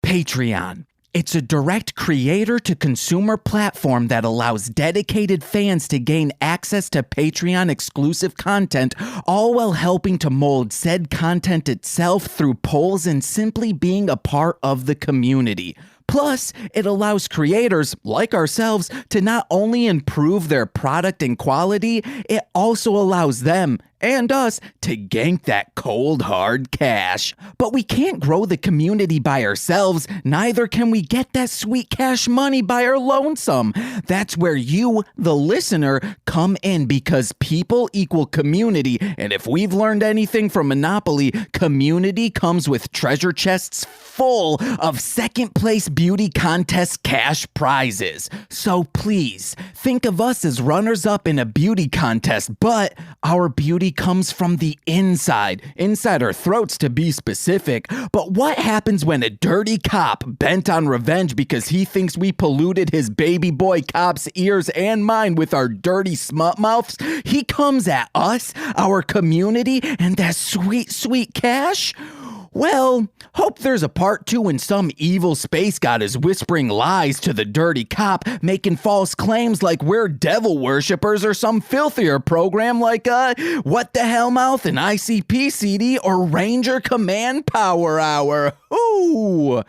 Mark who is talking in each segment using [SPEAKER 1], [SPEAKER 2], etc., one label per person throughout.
[SPEAKER 1] Patreon. It's a direct creator-to-consumer platform that allows dedicated fans to gain access to Patreon-exclusive content, all while helping to mold said content itself through polls and simply being a part of the community. Plus, it allows creators, like ourselves, to not only improve their product and quality, it also allows them and us to gank that cold hard cash. But we can't grow the community by ourselves, neither can we get that sweet cash money by our lonesome. That's where you, the listener, come in, because people equal community, and if we've learned anything from Monopoly, community comes with treasure chests full of second place beauty contest cash prizes. So please, think of us as runners up in a beauty contest, but our beauty comes from the inside our throats to be specific. But what happens when a dirty cop bent on revenge because he thinks we polluted his baby boy cop's ears and mine with our dirty smut mouths? He comes at us, our community, and that sweet, sweet cash? Well, hope there's a part 2 when some evil space god is whispering lies to the dirty cop, making false claims like we're devil worshippers or some filthier program like What the Hell Mouth, an ICP CD, or Ranger Command Power Hour. Ooh.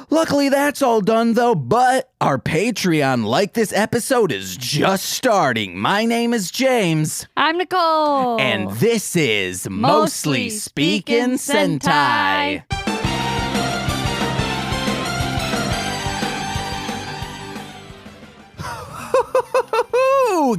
[SPEAKER 1] Luckily, that's all done, though, but our Patreon, like this episode, is just starting. My name is James.
[SPEAKER 2] I'm Nicole.
[SPEAKER 1] And this is Mostly Speakin' Sentai.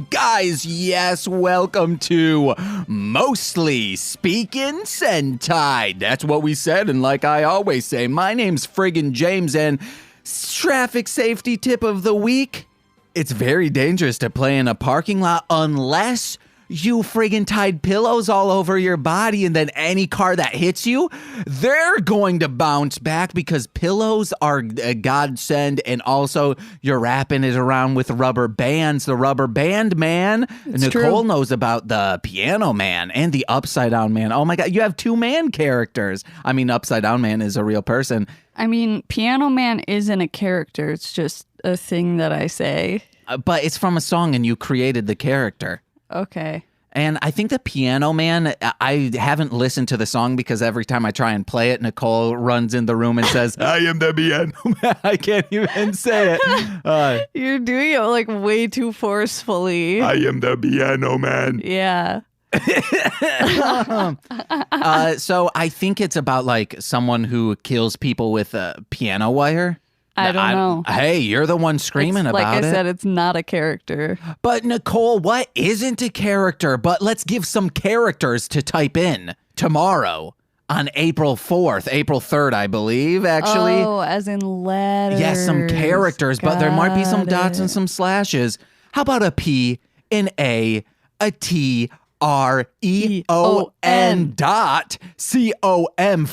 [SPEAKER 1] Guys, yes, welcome to Mostly Speakin' Sentai. That's what we said, and like I always say, my name's friggin' James, and traffic safety tip of the week: it's very dangerous to play in a parking lot unless you friggin' tied pillows all over your body, and then any car that hits you, they're going to bounce back, because pillows are a godsend, and also you're wrapping it around with rubber bands. The rubber band man.
[SPEAKER 2] It's
[SPEAKER 1] Nicole
[SPEAKER 2] true.
[SPEAKER 1] knows about the piano man and the upside down man. Oh my God, you have 2 man characters. I mean, upside down man is a real person.
[SPEAKER 2] I mean, Piano Man isn't a character. It's just a thing that I say.
[SPEAKER 1] But it's from a song, and you created the character.
[SPEAKER 2] Okay.
[SPEAKER 1] And I think the Piano Man, I haven't listened to the song because every time I try and play it, Nicole runs in the room and says, I am the Piano Man. I can't even say it.
[SPEAKER 2] You're doing it like way too forcefully.
[SPEAKER 1] I am the Piano Man.
[SPEAKER 2] Yeah.
[SPEAKER 1] So I think it's about like someone who kills people with a piano wire.
[SPEAKER 2] I don't know.
[SPEAKER 1] Hey, you're the one screaming
[SPEAKER 2] Like
[SPEAKER 1] about it.
[SPEAKER 2] I said, it's not a character.
[SPEAKER 1] But Nicole, what isn't a character? But let's give some characters to type in tomorrow on April 4th, April 3rd, I believe, actually.
[SPEAKER 2] Oh, as in letters.
[SPEAKER 1] Yes, some characters, but there might be some
[SPEAKER 2] Got
[SPEAKER 1] dots
[SPEAKER 2] it.
[SPEAKER 1] and some slashes. How about a P, an A, a T, REON dot COM/MLM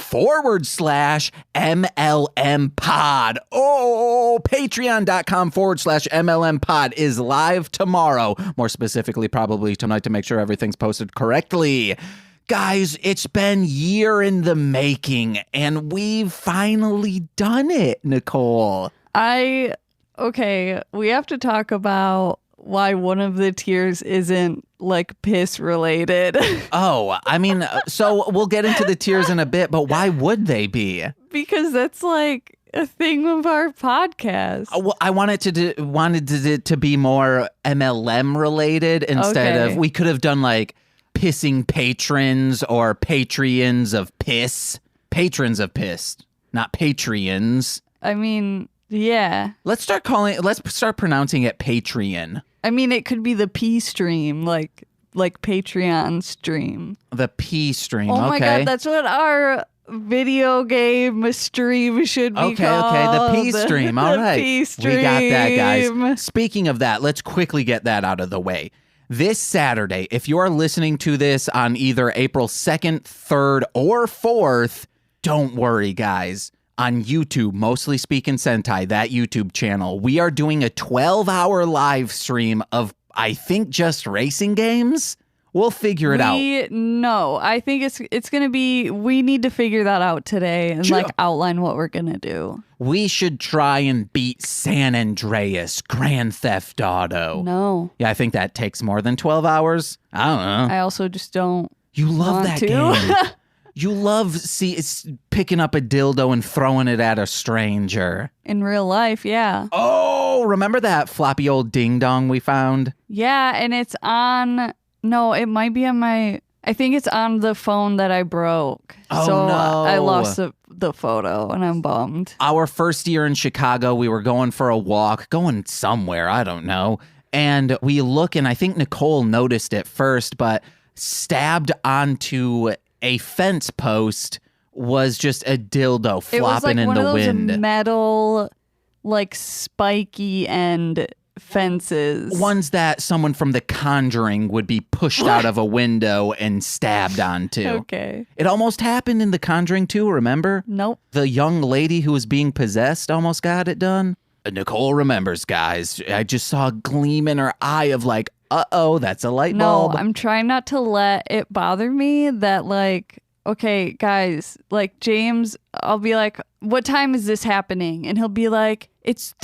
[SPEAKER 1] pod. Oh, patreon.com/MLM pod is live tomorrow. More specifically, probably tonight, to make sure everything's posted correctly. Guys, it's been year in the making, and we've finally done it, Nicole.
[SPEAKER 2] Okay, we have to talk about why one of the tiers isn't like piss related.
[SPEAKER 1] Oh, I mean, so we'll get into the tiers in a bit, but why would they be?
[SPEAKER 2] Because that's like a thing of our podcast.
[SPEAKER 1] Well, I wanted it to be more MLM related instead
[SPEAKER 2] Okay.
[SPEAKER 1] of, we could have done like pissing patrons or Patreons of piss. Patrons of piss, not Patreons.
[SPEAKER 2] I mean, yeah.
[SPEAKER 1] Let's start pronouncing it Patreon.
[SPEAKER 2] I mean, it could be the P stream, like Patreon stream.
[SPEAKER 1] The P stream.
[SPEAKER 2] Oh my
[SPEAKER 1] okay.
[SPEAKER 2] God, that's what our video game stream should be
[SPEAKER 1] Okay,
[SPEAKER 2] called.
[SPEAKER 1] the P stream. All
[SPEAKER 2] The
[SPEAKER 1] right.
[SPEAKER 2] P stream.
[SPEAKER 1] We got that, guys. Speaking of that, let's quickly get that out of the way. This Saturday, if you are listening to this on either April 2nd, 3rd, or 4th, don't worry, guys. On YouTube, Mostly Speakin' Sentai, that YouTube channel, we are doing a 12-hour live stream of, I think, just racing games. We'll figure it out.
[SPEAKER 2] No, I think it's gonna be. We need to figure that out today and
[SPEAKER 1] Sure.
[SPEAKER 2] like outline what we're gonna do.
[SPEAKER 1] We should try and beat San Andreas Grand Theft Auto.
[SPEAKER 2] No.
[SPEAKER 1] Yeah, I think that takes more than 12 hours. I don't know.
[SPEAKER 2] I also just don't.
[SPEAKER 1] You love
[SPEAKER 2] want
[SPEAKER 1] that
[SPEAKER 2] to.
[SPEAKER 1] game. You love it's picking up a dildo and throwing it at a stranger.
[SPEAKER 2] In real life, yeah.
[SPEAKER 1] Oh, remember that floppy old ding dong we found?
[SPEAKER 2] Yeah, and it's on. No, it might be on my. I think it's on the phone that I broke.
[SPEAKER 1] Oh,
[SPEAKER 2] so
[SPEAKER 1] no.
[SPEAKER 2] I lost the photo, and I'm bummed.
[SPEAKER 1] Our first year in Chicago, we were going for a walk, going somewhere, I don't know. And we look, and I think Nicole noticed it first, but stabbed onto a fence post was just a dildo flopping
[SPEAKER 2] It was like
[SPEAKER 1] in
[SPEAKER 2] one
[SPEAKER 1] the
[SPEAKER 2] of those
[SPEAKER 1] wind.
[SPEAKER 2] metal, like spiky end fences.
[SPEAKER 1] Ones that someone from The Conjuring would be pushed out of a window and stabbed onto.
[SPEAKER 2] Okay.
[SPEAKER 1] It almost happened in The Conjuring 2, remember?
[SPEAKER 2] Nope.
[SPEAKER 1] The young lady who was being possessed almost got it done. Nicole remembers, guys. I just saw a gleam in her eye of like, uh-oh, that's a light
[SPEAKER 2] No,
[SPEAKER 1] bulb.
[SPEAKER 2] I'm trying not to let it bother me that like, okay, guys, like James, I'll be like, what time is this happening? And he'll be like, it's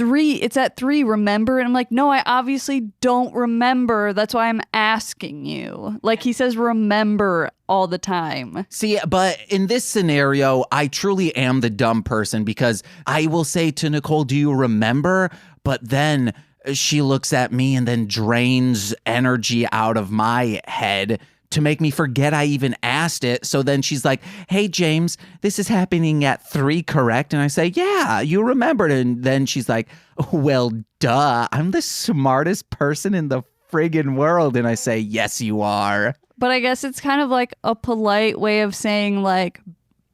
[SPEAKER 2] at 3, remember? And I'm like, no, I obviously don't remember. That's why I'm asking you. Like he says remember all the time.
[SPEAKER 1] See, but in this scenario, I truly am the dumb person because I will say to Nicole, do you remember? But then she looks at me and then drains energy out of my head to make me forget I even asked it. So then she's like, hey, James, this is happening at 3, correct? And I say, yeah, you remembered. And then she's like, well, duh, I'm the smartest person in the friggin' world. And I say, yes, you are.
[SPEAKER 2] But I guess it's kind of like a polite way of saying like,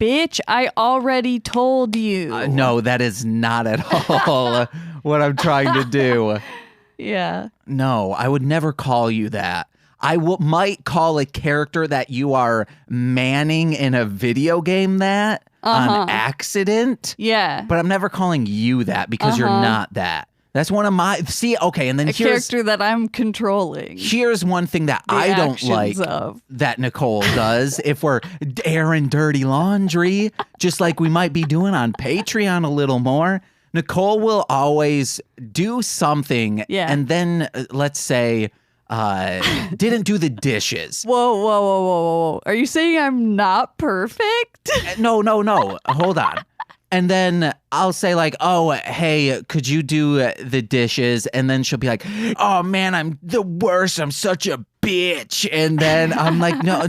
[SPEAKER 2] bitch, I already told you.
[SPEAKER 1] No, that is not at all what I'm trying to do.
[SPEAKER 2] Yeah.
[SPEAKER 1] No, I would never call you that. I might call a character that you are manning in a video game that on accident.
[SPEAKER 2] Yeah.
[SPEAKER 1] But I'm never calling you that because you're not that. That's one of my... See, okay, and then
[SPEAKER 2] A character that I'm controlling.
[SPEAKER 1] here's one thing that I don't
[SPEAKER 2] actions
[SPEAKER 1] like
[SPEAKER 2] of.
[SPEAKER 1] that Nicole does if we're airing dirty laundry, just like we might be doing on Patreon a little more. Nicole will always do something and then, let's say... didn't do the dishes.
[SPEAKER 2] Whoa. Are you saying I'm not perfect?
[SPEAKER 1] No. Hold on. And then I'll say like, oh, hey, could you do the dishes? And then she'll be like, oh man, I'm the worst. I'm such a bitch. And then I'm like, no,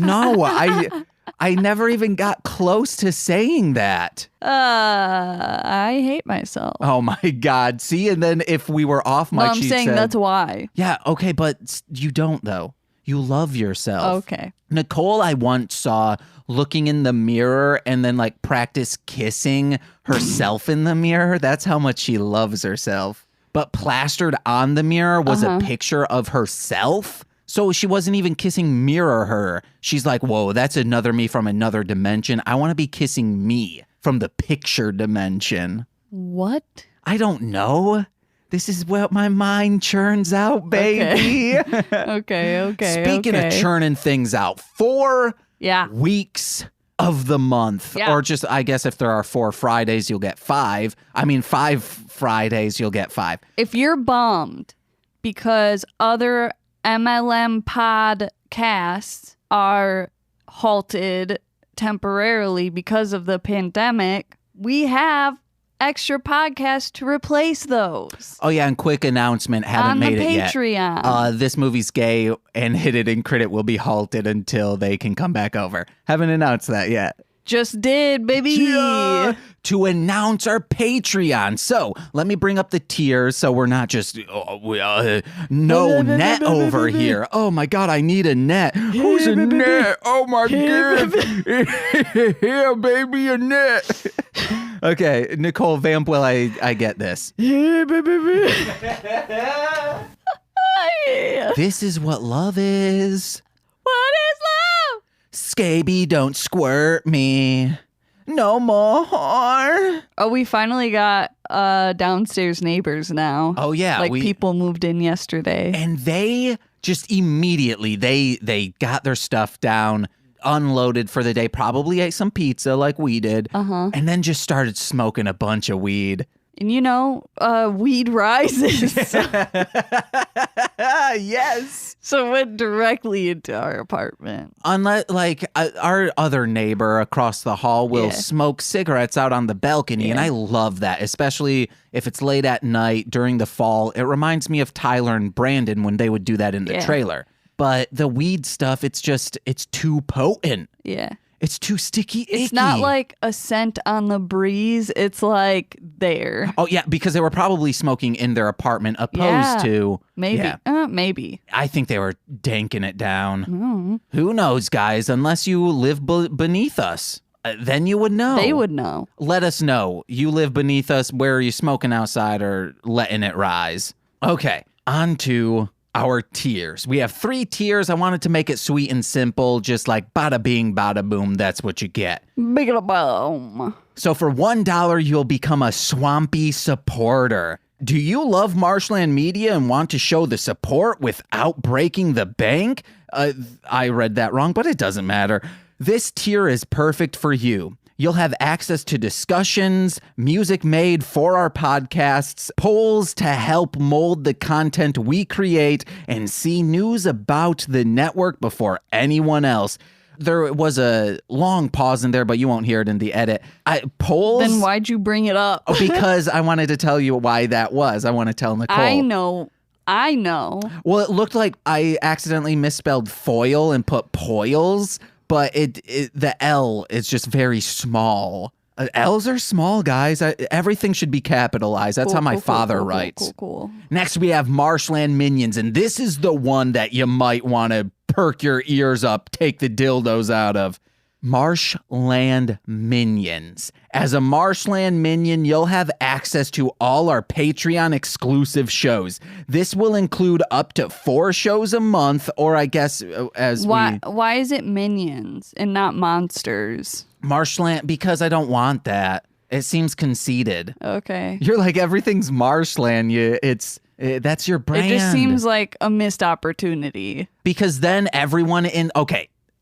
[SPEAKER 1] I never even got close to saying that.
[SPEAKER 2] I hate myself.
[SPEAKER 1] Oh my God. See, and then if we were off mic,
[SPEAKER 2] No, I'm
[SPEAKER 1] she'd
[SPEAKER 2] saying
[SPEAKER 1] said,
[SPEAKER 2] that's why.
[SPEAKER 1] yeah, okay, but you don't though. You love yourself.
[SPEAKER 2] Okay.
[SPEAKER 1] Nicole, I once saw looking in the mirror and then like practice kissing herself in the mirror. That's how much she loves herself. But plastered on the mirror was a picture of herself. So she wasn't even kissing mirror her. She's like, whoa, that's another me from another dimension. I want to be kissing me from the picture dimension.
[SPEAKER 2] What?
[SPEAKER 1] I don't know. This is what my mind churns out, baby.
[SPEAKER 2] Okay.
[SPEAKER 1] Speaking of churning things out, 4 weeks of the month.
[SPEAKER 2] Yeah.
[SPEAKER 1] Or just, I guess if there are 4 Fridays, you'll get 5. I mean, 5 Fridays, you'll get 5.
[SPEAKER 2] If you're bummed because other MLM podcasts are halted temporarily because of the pandemic, we have extra podcasts to replace those.
[SPEAKER 1] Oh yeah, and quick announcement, haven't
[SPEAKER 2] on
[SPEAKER 1] made
[SPEAKER 2] the
[SPEAKER 1] it yet.
[SPEAKER 2] Patreon.
[SPEAKER 1] This movie's gay and Hit It and Crit It will be halted until they can come back over. Haven't announced that yet.
[SPEAKER 2] Just did, baby.
[SPEAKER 1] Yeah, to announce our Patreon. So let me bring up the tiers so we're not just no net over here. Oh my God, I need a net. Who's a net? Oh my God. Yeah, baby, a net. Okay, Nicole Vamp, will I get this? This is what love is.
[SPEAKER 2] What is love?
[SPEAKER 1] Scaby, don't squirt me. No more.
[SPEAKER 2] Oh, we finally got downstairs neighbors now.
[SPEAKER 1] Oh yeah,
[SPEAKER 2] like people moved in yesterday.
[SPEAKER 1] And they just immediately they got their stuff down. unloaded for the day, probably ate some pizza like we did, and then just started smoking a bunch of weed.
[SPEAKER 2] And weed rises.
[SPEAKER 1] Yes.
[SPEAKER 2] So went directly into our apartment.
[SPEAKER 1] Unless, our other neighbor across the hall will smoke cigarettes out on the balcony, and I love that, especially if it's late at night during the fall. It reminds me of Tyler and Brandon when they would do that in the trailer. But the weed stuff, it's too potent.
[SPEAKER 2] Yeah.
[SPEAKER 1] It's too sticky, icky.
[SPEAKER 2] It's not like a scent on the breeze. It's like there.
[SPEAKER 1] Oh, yeah, because they were probably smoking in their apartment opposed to...
[SPEAKER 2] Maybe.
[SPEAKER 1] Yeah.
[SPEAKER 2] Maybe.
[SPEAKER 1] I think they were danking it down. Who knows, guys? Unless you live beneath us. Then you would know.
[SPEAKER 2] They would know.
[SPEAKER 1] Let us know. You live beneath us. Where are you smoking outside or letting it rise? Okay, on to... our tiers. We have 3 tiers. I wanted to make it sweet and simple, just like bada bing, bada boom. That's what you get.
[SPEAKER 2] Bada boom.
[SPEAKER 1] So for $1, you'll become a Swampy supporter. Do you love Marshland Media and want to show the support without breaking the bank? I read that wrong, but it doesn't matter. This tier is perfect for you. You'll have access to discussions, music made for our podcasts, polls to help mold the content we create, and see news about the network before anyone else. There was a long pause in there, but you won't hear it in the edit. Polls?
[SPEAKER 2] Then why'd you bring it up?
[SPEAKER 1] Because I wanted to tell you why that was. I want to tell Nicole.
[SPEAKER 2] I know.
[SPEAKER 1] Well, it looked like I accidentally misspelled foil and put poils. But the L is just very small. L's are small, guys. Everything should be capitalized. That's how my father writes.
[SPEAKER 2] Cool.
[SPEAKER 1] Next, we have Marshland Minions, and this is the one that you might want to perk your ears up, take the dildos out of. Marshland Minions. As a Marshland Minion, you'll have access to all our Patreon exclusive shows. This will include up to 4 shows a month, or I guess
[SPEAKER 2] Why is it Minions and not Monsters?
[SPEAKER 1] Marshland, because I don't want that. It seems conceited.
[SPEAKER 2] Okay.
[SPEAKER 1] You're like, everything's Marshland. That's your brand.
[SPEAKER 2] It just seems like a missed opportunity.
[SPEAKER 1] Because then everyone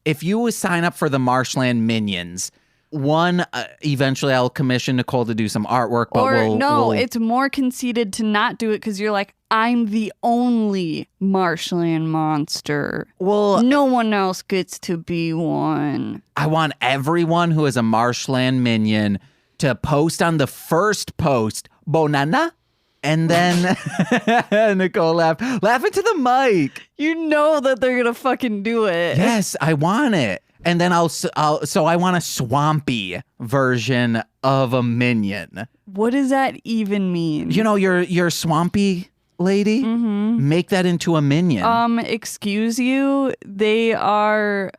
[SPEAKER 1] if you sign up for the Marshland Minions, eventually I'll commission Nicole to do some artwork. But
[SPEAKER 2] it's more conceited to not do it because you're like, I'm the only Marshland monster.
[SPEAKER 1] Well,
[SPEAKER 2] no one else gets to be one.
[SPEAKER 1] I want everyone who is a Marshland Minion to post on the first post, Bonana. And then Nicole laughed into the mic.
[SPEAKER 2] You know that they're gonna fucking do it.
[SPEAKER 1] Yes, I want it. And then I want a swampy version of a minion.
[SPEAKER 2] What does that even mean?
[SPEAKER 1] You know, your swampy lady. Mm-hmm. Make that into a minion.
[SPEAKER 2] Excuse you. They are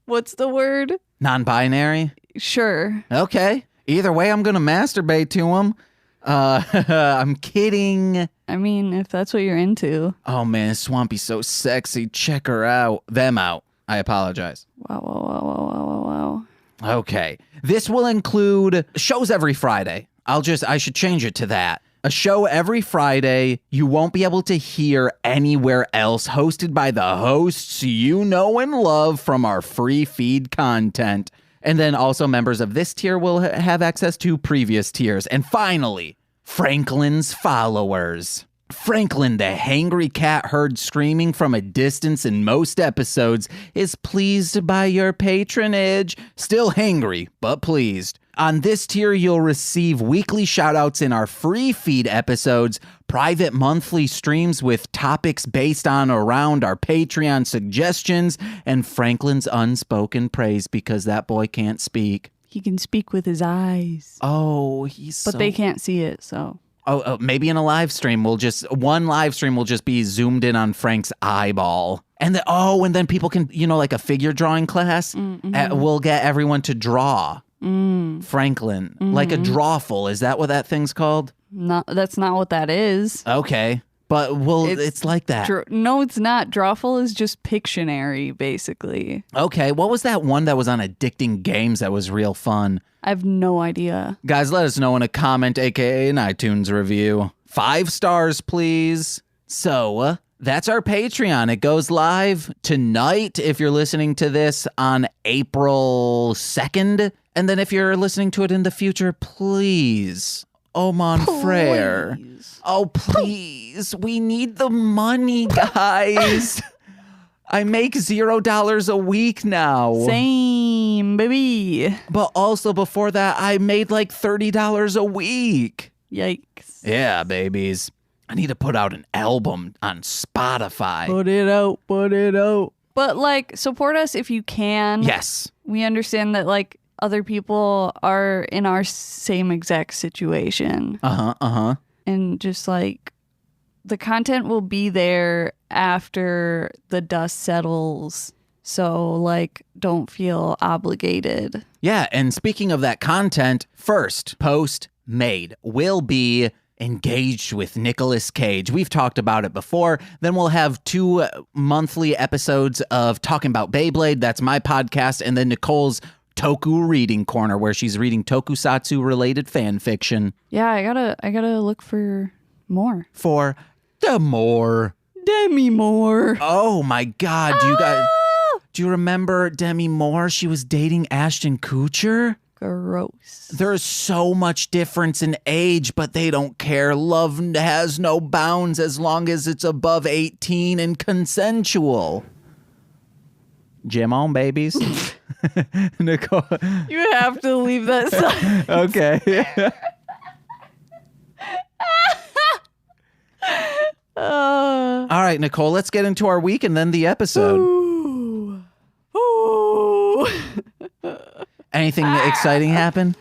[SPEAKER 2] what's the word?
[SPEAKER 1] Non-binary.
[SPEAKER 2] Sure.
[SPEAKER 1] Okay. Either way, I'm going to masturbate to them. I'm kidding.
[SPEAKER 2] I mean, if that's what you're into.
[SPEAKER 1] Oh, man, Swampy's so sexy. Check her out. Them out. I apologize.
[SPEAKER 2] Wow.
[SPEAKER 1] Okay. This will include shows every Friday. I should change it to that. A show every Friday you won't be able to hear anywhere else, hosted by the hosts you know and love from our free feed content. And then also members of this tier will have access to previous tiers. And finally, Franklin's followers. Franklin, the hangry cat heard screaming from a distance in most episodes, is pleased by your patronage. Still hangry, but pleased. On this tier, you'll receive weekly shoutouts in our free feed episodes, private monthly streams with topics based on around our Patreon suggestions, and Franklin's unspoken praise because that boy can't speak.
[SPEAKER 2] He can speak with his eyes.
[SPEAKER 1] Oh,
[SPEAKER 2] But they can't see it, so...
[SPEAKER 1] Oh, maybe in a live stream, one live stream will just be zoomed in on Frank's eyeball. And then people can, like a figure drawing class, we'll get everyone to draw Franklin, like a drawful. Is that what that thing's called?
[SPEAKER 2] No, that's not what that is.
[SPEAKER 1] Okay. But it's like that.
[SPEAKER 2] No, it's not. Drawful is just Pictionary, basically.
[SPEAKER 1] Okay, what was that one that was on Addicting Games that was real fun?
[SPEAKER 2] I have no idea.
[SPEAKER 1] Guys, let us know in a comment, aka an iTunes review. 5 stars, please. So, That's our Patreon. It goes live tonight if you're listening to this on April 2nd. And then if you're listening to it in the future, please, oh mon frere. Oh, please. We need the money, guys. I make $0 a week now.
[SPEAKER 2] Same, baby.
[SPEAKER 1] But also before that, I made like $30 a week.
[SPEAKER 2] Yikes.
[SPEAKER 1] Yeah, babies. I need to put out an album on Spotify.
[SPEAKER 2] Put it out. But like, support us if you can.
[SPEAKER 1] Yes.
[SPEAKER 2] We understand that like other people are in our same exact situation. And just like the content will be there after the dust settles. So like, don't feel obligated.
[SPEAKER 1] Yeah. And speaking of that content, first post made will be engaged with Nicolas Cage. We've talked about it before. Then we'll have 2 monthly episodes of Talking About Beyblade. That's my podcast. And then Nicole's Toku Reading Corner, where she's reading tokusatsu related fan fiction.
[SPEAKER 2] Yeah, I gotta look for more.
[SPEAKER 1] For the more.
[SPEAKER 2] Demi Moore.
[SPEAKER 1] Oh my God. Do you remember Demi Moore? She was dating Ashton Kutcher.
[SPEAKER 2] Gross.
[SPEAKER 1] There's so much difference in age, but they don't care. Love has no bounds as long as it's above 18 and consensual. Gym on, babies. Nicole.
[SPEAKER 2] You have to leave that side.
[SPEAKER 1] Okay. All right, Nicole, let's get into our week and then the episode.
[SPEAKER 2] Ooh.
[SPEAKER 1] Anything exciting happen?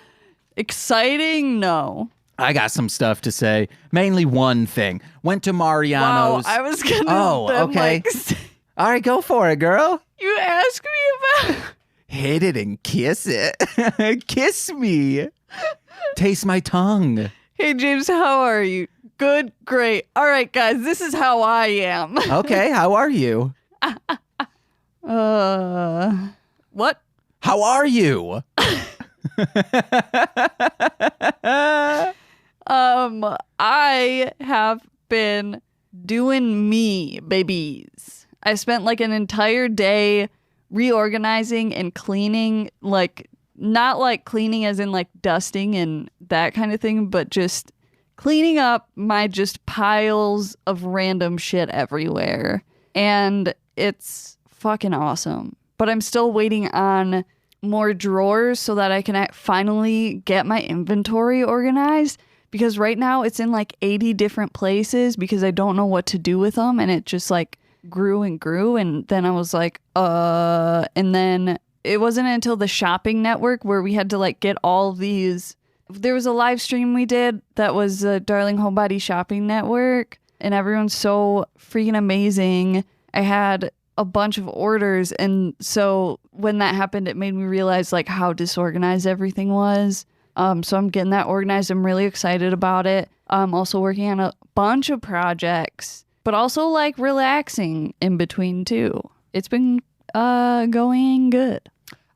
[SPEAKER 2] Exciting? No.
[SPEAKER 1] I got some stuff to say. Mainly one thing. Went to Mariano's.
[SPEAKER 2] Wow, I was gonna.
[SPEAKER 1] Oh, okay. All right, go for it, girl.
[SPEAKER 2] You asked me about.
[SPEAKER 1] Hit it and kiss it. Kiss me. Taste my tongue.
[SPEAKER 2] Hey, James, how are you? Good, great. All right, guys, this is how I am.
[SPEAKER 1] Okay, how are you?
[SPEAKER 2] What?
[SPEAKER 1] How are you?
[SPEAKER 2] I have been doing me, babies. I spent like an entire day reorganizing and cleaning, like not like cleaning as in like dusting and that kind of thing, but just cleaning up my just piles of random shit everywhere. And it's fucking awesome. But I'm still waiting on more drawers so that I can finally get my inventory organized, because right now it's in like 80 different places because I don't know what to do with them, and it just like grew and grew. And then I was like, and then it wasn't until the shopping network where we had to like get all these. There was a live stream we did that was the Darling Homebody Shopping Network, and everyone's so freaking amazing. I had a bunch of orders, and so when that happened, it made me realize like how disorganized everything was. So I'm getting that organized. I'm really excited about it. I'm also working on a bunch of projects, but also like relaxing in between too. It's been going good.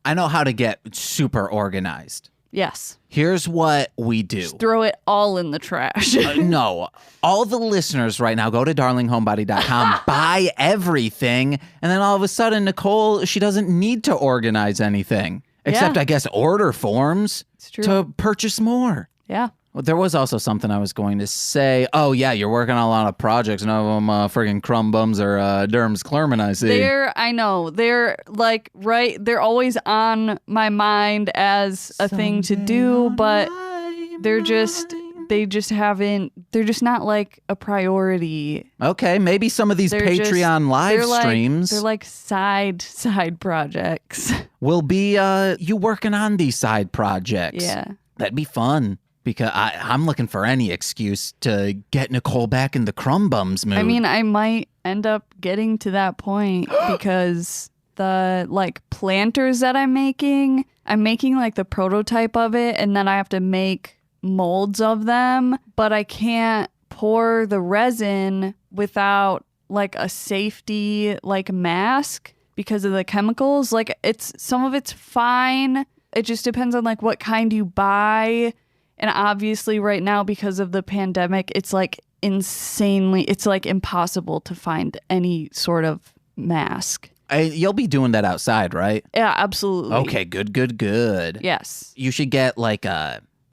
[SPEAKER 1] I know how to get super organized.
[SPEAKER 2] Yes.
[SPEAKER 1] Here's what we do.
[SPEAKER 2] Just throw it all in the trash.
[SPEAKER 1] No. All the listeners right now, go to darlinghomebody.com, buy everything, and then all of a sudden, Nicole, she doesn't need to organize anything. Except, I guess, order forms to purchase more.
[SPEAKER 2] Yeah.
[SPEAKER 1] Well, there was also something I was going to say. Oh, yeah, you're working on a lot of projects. None of them friggin' crumb bums or Derms Clerman, I see.
[SPEAKER 2] I know. They're like, they're always on my mind as a thing to do, but they're just not like a priority.
[SPEAKER 1] Okay, maybe some of these Patreon live streams.
[SPEAKER 2] They're like side projects.
[SPEAKER 1] Will be you working on these side projects.
[SPEAKER 2] Yeah.
[SPEAKER 1] That'd be fun. Because I'm looking for any excuse to get Nicole back in the crumb bums mood.
[SPEAKER 2] I mean, I might end up getting to that point because the like planters that I'm making like the prototype of it, and then I have to make molds of them, but I can't pour the resin without like a safety like mask because of the chemicals. Like some of it's fine. It just depends on like what kind you buy. And obviously right now, because of the pandemic, it's like insanely, it's like impossible to find any sort of mask.
[SPEAKER 1] You'll be doing that outside, right?
[SPEAKER 2] Yeah, absolutely.
[SPEAKER 1] Okay, good.
[SPEAKER 2] Yes.
[SPEAKER 1] You should get like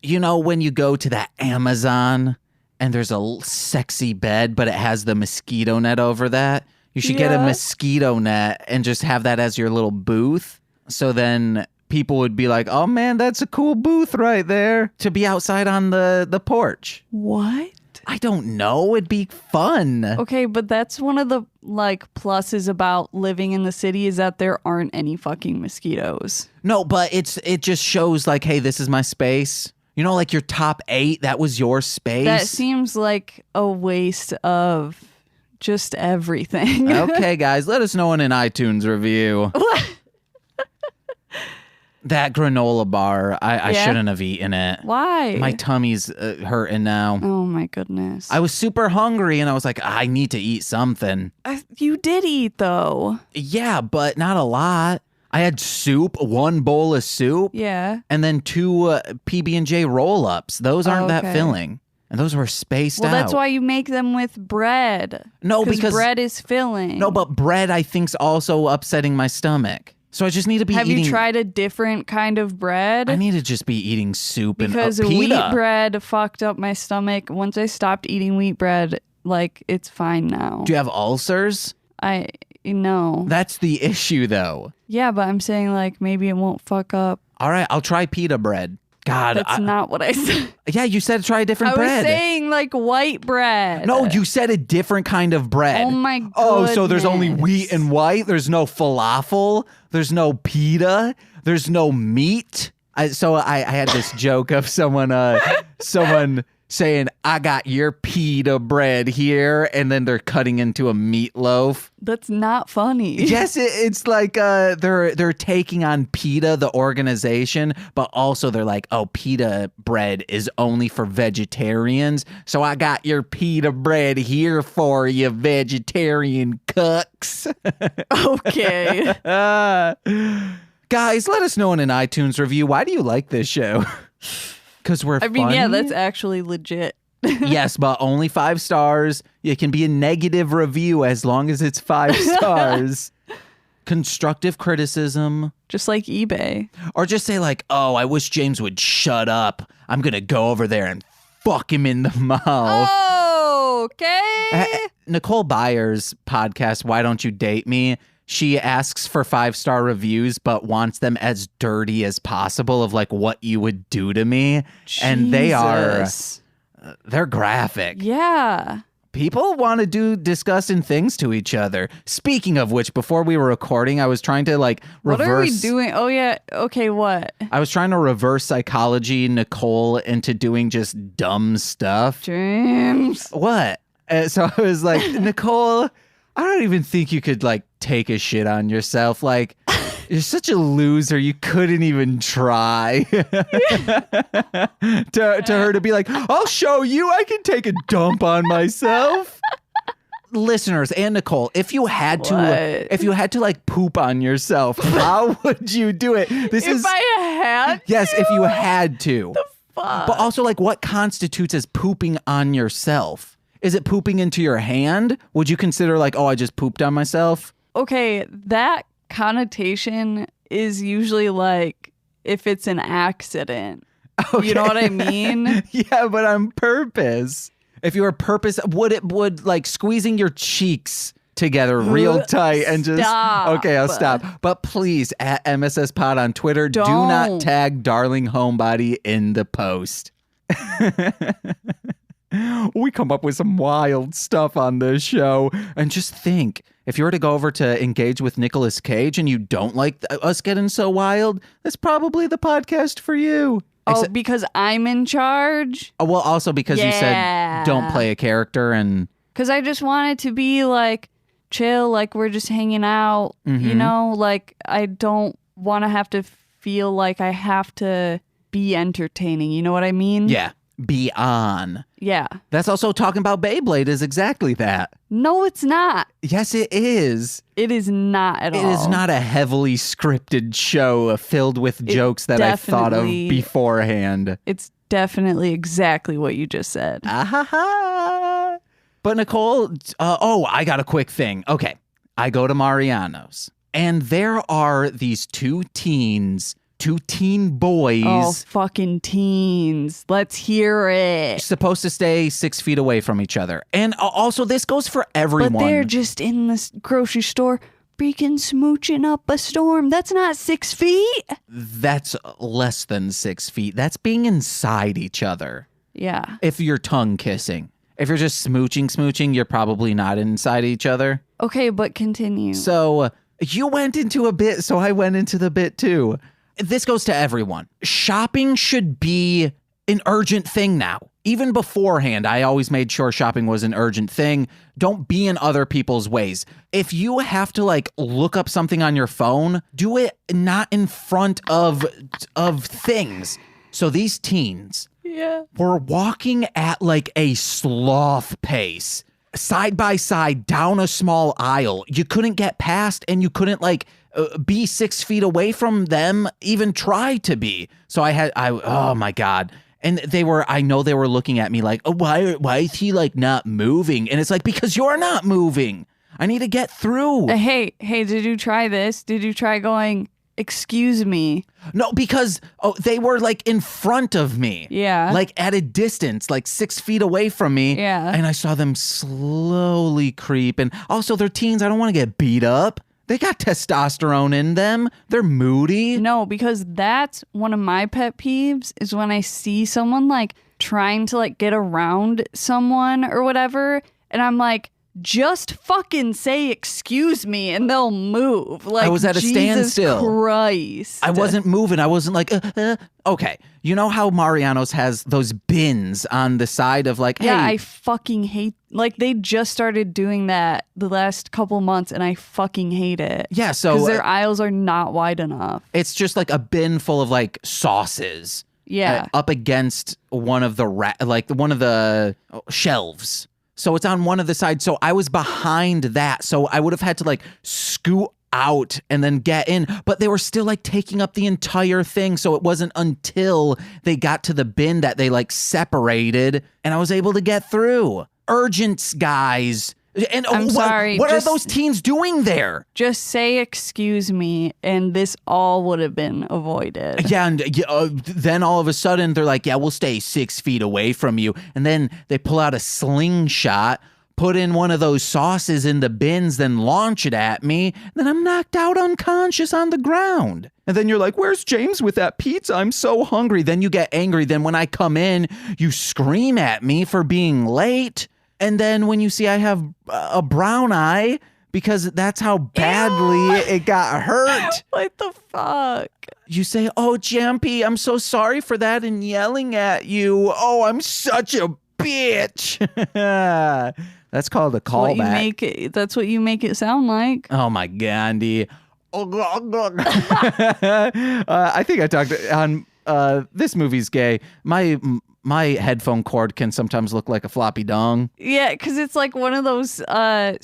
[SPEAKER 1] when you go to that Amazon and there's a sexy bed, but it has the mosquito net over that. You should get a mosquito net and just have that as your little booth. So then people would be like, oh man, that's a cool booth right there to be outside on the porch.
[SPEAKER 2] What?
[SPEAKER 1] I don't know. It'd be fun.
[SPEAKER 2] Okay, but that's one of the like pluses about living in the city is that there aren't any fucking mosquitoes.
[SPEAKER 1] No, but it just shows like, hey, this is my space. You know, like your top 8, that was your space.
[SPEAKER 2] That seems like a waste of just everything.
[SPEAKER 1] Okay, guys, let us know in an iTunes review. That granola bar, I shouldn't have eaten it.
[SPEAKER 2] Why?
[SPEAKER 1] My tummy's hurting now.
[SPEAKER 2] Oh my goodness.
[SPEAKER 1] I was super hungry and I was like, I need to eat something.
[SPEAKER 2] You did eat though.
[SPEAKER 1] Yeah, but not a lot. I had soup, 1 bowl of soup.
[SPEAKER 2] Yeah.
[SPEAKER 1] And then 2 PB&J roll-ups. Those aren't that
[SPEAKER 2] Okay.
[SPEAKER 1] filling. And those were spaced
[SPEAKER 2] Well,
[SPEAKER 1] out.
[SPEAKER 2] that's why you make them with bread.
[SPEAKER 1] No, because
[SPEAKER 2] bread is filling.
[SPEAKER 1] No, but bread I think's also upsetting my stomach. So I just need to be
[SPEAKER 2] Have
[SPEAKER 1] eating.
[SPEAKER 2] you tried a different kind of bread?
[SPEAKER 1] I need to just be eating soup
[SPEAKER 2] because
[SPEAKER 1] and
[SPEAKER 2] wheat
[SPEAKER 1] pita.
[SPEAKER 2] bread fucked up my stomach. Once I stopped eating wheat bread, like it's fine now.
[SPEAKER 1] Do you have ulcers?
[SPEAKER 2] No.
[SPEAKER 1] That's the issue, though.
[SPEAKER 2] Yeah, but I'm saying like maybe it won't fuck up.
[SPEAKER 1] All right, I'll try pita bread. God,
[SPEAKER 2] That's not what I said.
[SPEAKER 1] yeah, you said try a different
[SPEAKER 2] I
[SPEAKER 1] bread.
[SPEAKER 2] was saying like white bread.
[SPEAKER 1] No, you said a different kind of bread.
[SPEAKER 2] Oh my god.
[SPEAKER 1] Oh, so there's only wheat and white? There's no falafel? There's no pita? There's no meat? I had this joke of someone saying, I got your pita bread here, and then they're cutting into a meatloaf.
[SPEAKER 2] That's not funny.
[SPEAKER 1] Yes, it's like they're taking on PETA, the organization, but also they're like, oh, PETA bread is only for vegetarians. So I got your PETA bread here for you, vegetarian cucks.
[SPEAKER 2] Okay.
[SPEAKER 1] Guys, let us know in an iTunes review. Why do you like this show? Because we're
[SPEAKER 2] I mean,
[SPEAKER 1] funny?
[SPEAKER 2] yeah, that's actually legit.
[SPEAKER 1] Yes, but only 5 stars. It can be a negative review as long as it's 5 stars. Constructive criticism.
[SPEAKER 2] Just like eBay.
[SPEAKER 1] Or just say like, oh, I wish James would shut up. I'm going to go over there and fuck him in the mouth.
[SPEAKER 2] Oh, okay.
[SPEAKER 1] Nicole Byers' podcast, Why Don't You Date Me? She asks for 5-star reviews, but wants them as dirty as possible of like what you would do to me. And they're graphic.
[SPEAKER 2] Yeah.
[SPEAKER 1] People want to do disgusting things to each other. Speaking of which, before we were recording, I was trying to like reverse.
[SPEAKER 2] What are we doing? Oh, yeah. Okay, what?
[SPEAKER 1] I was trying to reverse psychology Nicole into doing just dumb stuff.
[SPEAKER 2] James.
[SPEAKER 1] What? So I was like, Nicole, I don't even think you could like take a shit on yourself. Like, you're such a loser. You couldn't even try. to her to be like, I'll show you. I can take a dump on myself. Listeners and Nicole, if you had to like poop on yourself, how would you do it?
[SPEAKER 2] If I had
[SPEAKER 1] Yes,
[SPEAKER 2] to?
[SPEAKER 1] if you had to.
[SPEAKER 2] Fuck.
[SPEAKER 1] But also like what constitutes as pooping on yourself? Is it pooping into your hand? Would you consider like, oh, I just pooped on myself?
[SPEAKER 2] Okay, that connotation is usually like if it's an accident.
[SPEAKER 1] Okay.
[SPEAKER 2] You know what I mean?
[SPEAKER 1] Yeah, but on purpose. If you were would like squeezing your cheeks together real tight and just
[SPEAKER 2] Stop.
[SPEAKER 1] Okay, I'll stop. But please at MSS Pod on Twitter, do not
[SPEAKER 2] Don't.
[SPEAKER 1] tag Darling Homebody in the post. We come up with some wild stuff on this show. And just think, if you were to go over to engage with Nicolas Cage and you don't like us getting so wild, that's probably the podcast for you.
[SPEAKER 2] Oh, because I'm in charge?
[SPEAKER 1] Well, also because you said
[SPEAKER 2] Yeah.
[SPEAKER 1] don't play a character and...
[SPEAKER 2] Because I just want it to be like chill, like we're just hanging out, you know? Like I don't want to have to feel like I have to be entertaining. You know what I mean?
[SPEAKER 1] Yeah, be on.
[SPEAKER 2] Yeah.
[SPEAKER 1] That's also talking about Beyblade is exactly that.
[SPEAKER 2] No, it's not.
[SPEAKER 1] Yes, it is.
[SPEAKER 2] It is not at all.
[SPEAKER 1] It is not a heavily scripted show filled with jokes that I thought of
[SPEAKER 2] definitely-
[SPEAKER 1] beforehand.
[SPEAKER 2] It's definitely exactly what you just said.
[SPEAKER 1] Ah ha ha. But Nicole, I got a quick thing. Okay, I go to Mariano's, and there are these two teen boys.
[SPEAKER 2] Oh, fucking teens. Let's hear it.
[SPEAKER 1] Supposed to stay 6 feet away from each other. And also, this goes for everyone.
[SPEAKER 2] But they're just in the grocery store freaking smooching up a storm. That's not 6 feet.
[SPEAKER 1] That's less than 6 feet. That's being inside each other.
[SPEAKER 2] Yeah.
[SPEAKER 1] If you're tongue kissing. If you're just smooching, you're probably not inside each other.
[SPEAKER 2] Okay, but continue.
[SPEAKER 1] So you went into a bit, so I went into the bit too. This goes to everyone. Shopping should be an urgent thing now. Even beforehand, I always made sure shopping was an urgent thing. Don't be in other people's ways. If you have to like look up something on your phone, do it not in front of things. So these teens were walking at like a sloth pace, side by side down a small aisle. You couldn't get past, and you couldn't like be 6 feet away from them, even try to be. So oh my God. And I know they were looking at me like, oh, why is he like not moving? And it's like, because you're not moving. I need to get through.
[SPEAKER 2] Hey, did you try this? Did you try going, excuse me?
[SPEAKER 1] No, because they were like in front of me.
[SPEAKER 2] Yeah.
[SPEAKER 1] Like at a distance, like 6 feet away from me.
[SPEAKER 2] Yeah.
[SPEAKER 1] And I saw them slowly creep. And also they're teens. I don't want to get beat up. They got testosterone in them. They're moody.
[SPEAKER 2] No, because that's one of my pet peeves is when I see someone like trying to like get around someone or whatever. And I'm like, just fucking say excuse me and they'll move. Like,
[SPEAKER 1] I was at a
[SPEAKER 2] Jesus
[SPEAKER 1] standstill.
[SPEAKER 2] Christ.
[SPEAKER 1] I wasn't moving. I wasn't like, Okay. You know how Mariano's has those bins on the side of like,
[SPEAKER 2] yeah,
[SPEAKER 1] hey.
[SPEAKER 2] I fucking hate, like they just started doing that the last couple months and I fucking hate it.
[SPEAKER 1] Yeah, so.
[SPEAKER 2] Because their aisles are not wide enough.
[SPEAKER 1] It's just like a bin full of like sauces.
[SPEAKER 2] Yeah.
[SPEAKER 1] Up against one of the shelves. So it's on one of the sides. So I was behind that. So I would have had to like scoot out and then get in. But they were still like taking up the entire thing. So it wasn't until they got to the bin that they like separated and I was able to get through. Urgent, guys. And
[SPEAKER 2] I'm sorry.
[SPEAKER 1] What are those teens doing there?
[SPEAKER 2] Just say excuse me and this all would have been avoided.
[SPEAKER 1] Yeah, and then all of a sudden they're like, yeah, we'll stay 6 feet away from you. And then they pull out a slingshot, put in one of those sauces in the bins, then launch it at me. Then I'm knocked out unconscious on the ground. And then you're like, where's James with that pizza? I'm so hungry. Then you get angry. Then when I come in, you scream at me for being late. And then when you see I have a brown eye, because that's how badly it got hurt.
[SPEAKER 2] What the fuck?
[SPEAKER 1] You say, oh, Jampy, I'm so sorry for that and yelling at you. Oh, I'm such a bitch. That's called a callback.
[SPEAKER 2] That's what you make it sound like.
[SPEAKER 1] Oh, my Gandhi. I think I talked on this movie's gay. My headphone cord can sometimes look like a floppy dong.
[SPEAKER 2] Yeah, because it's like one of those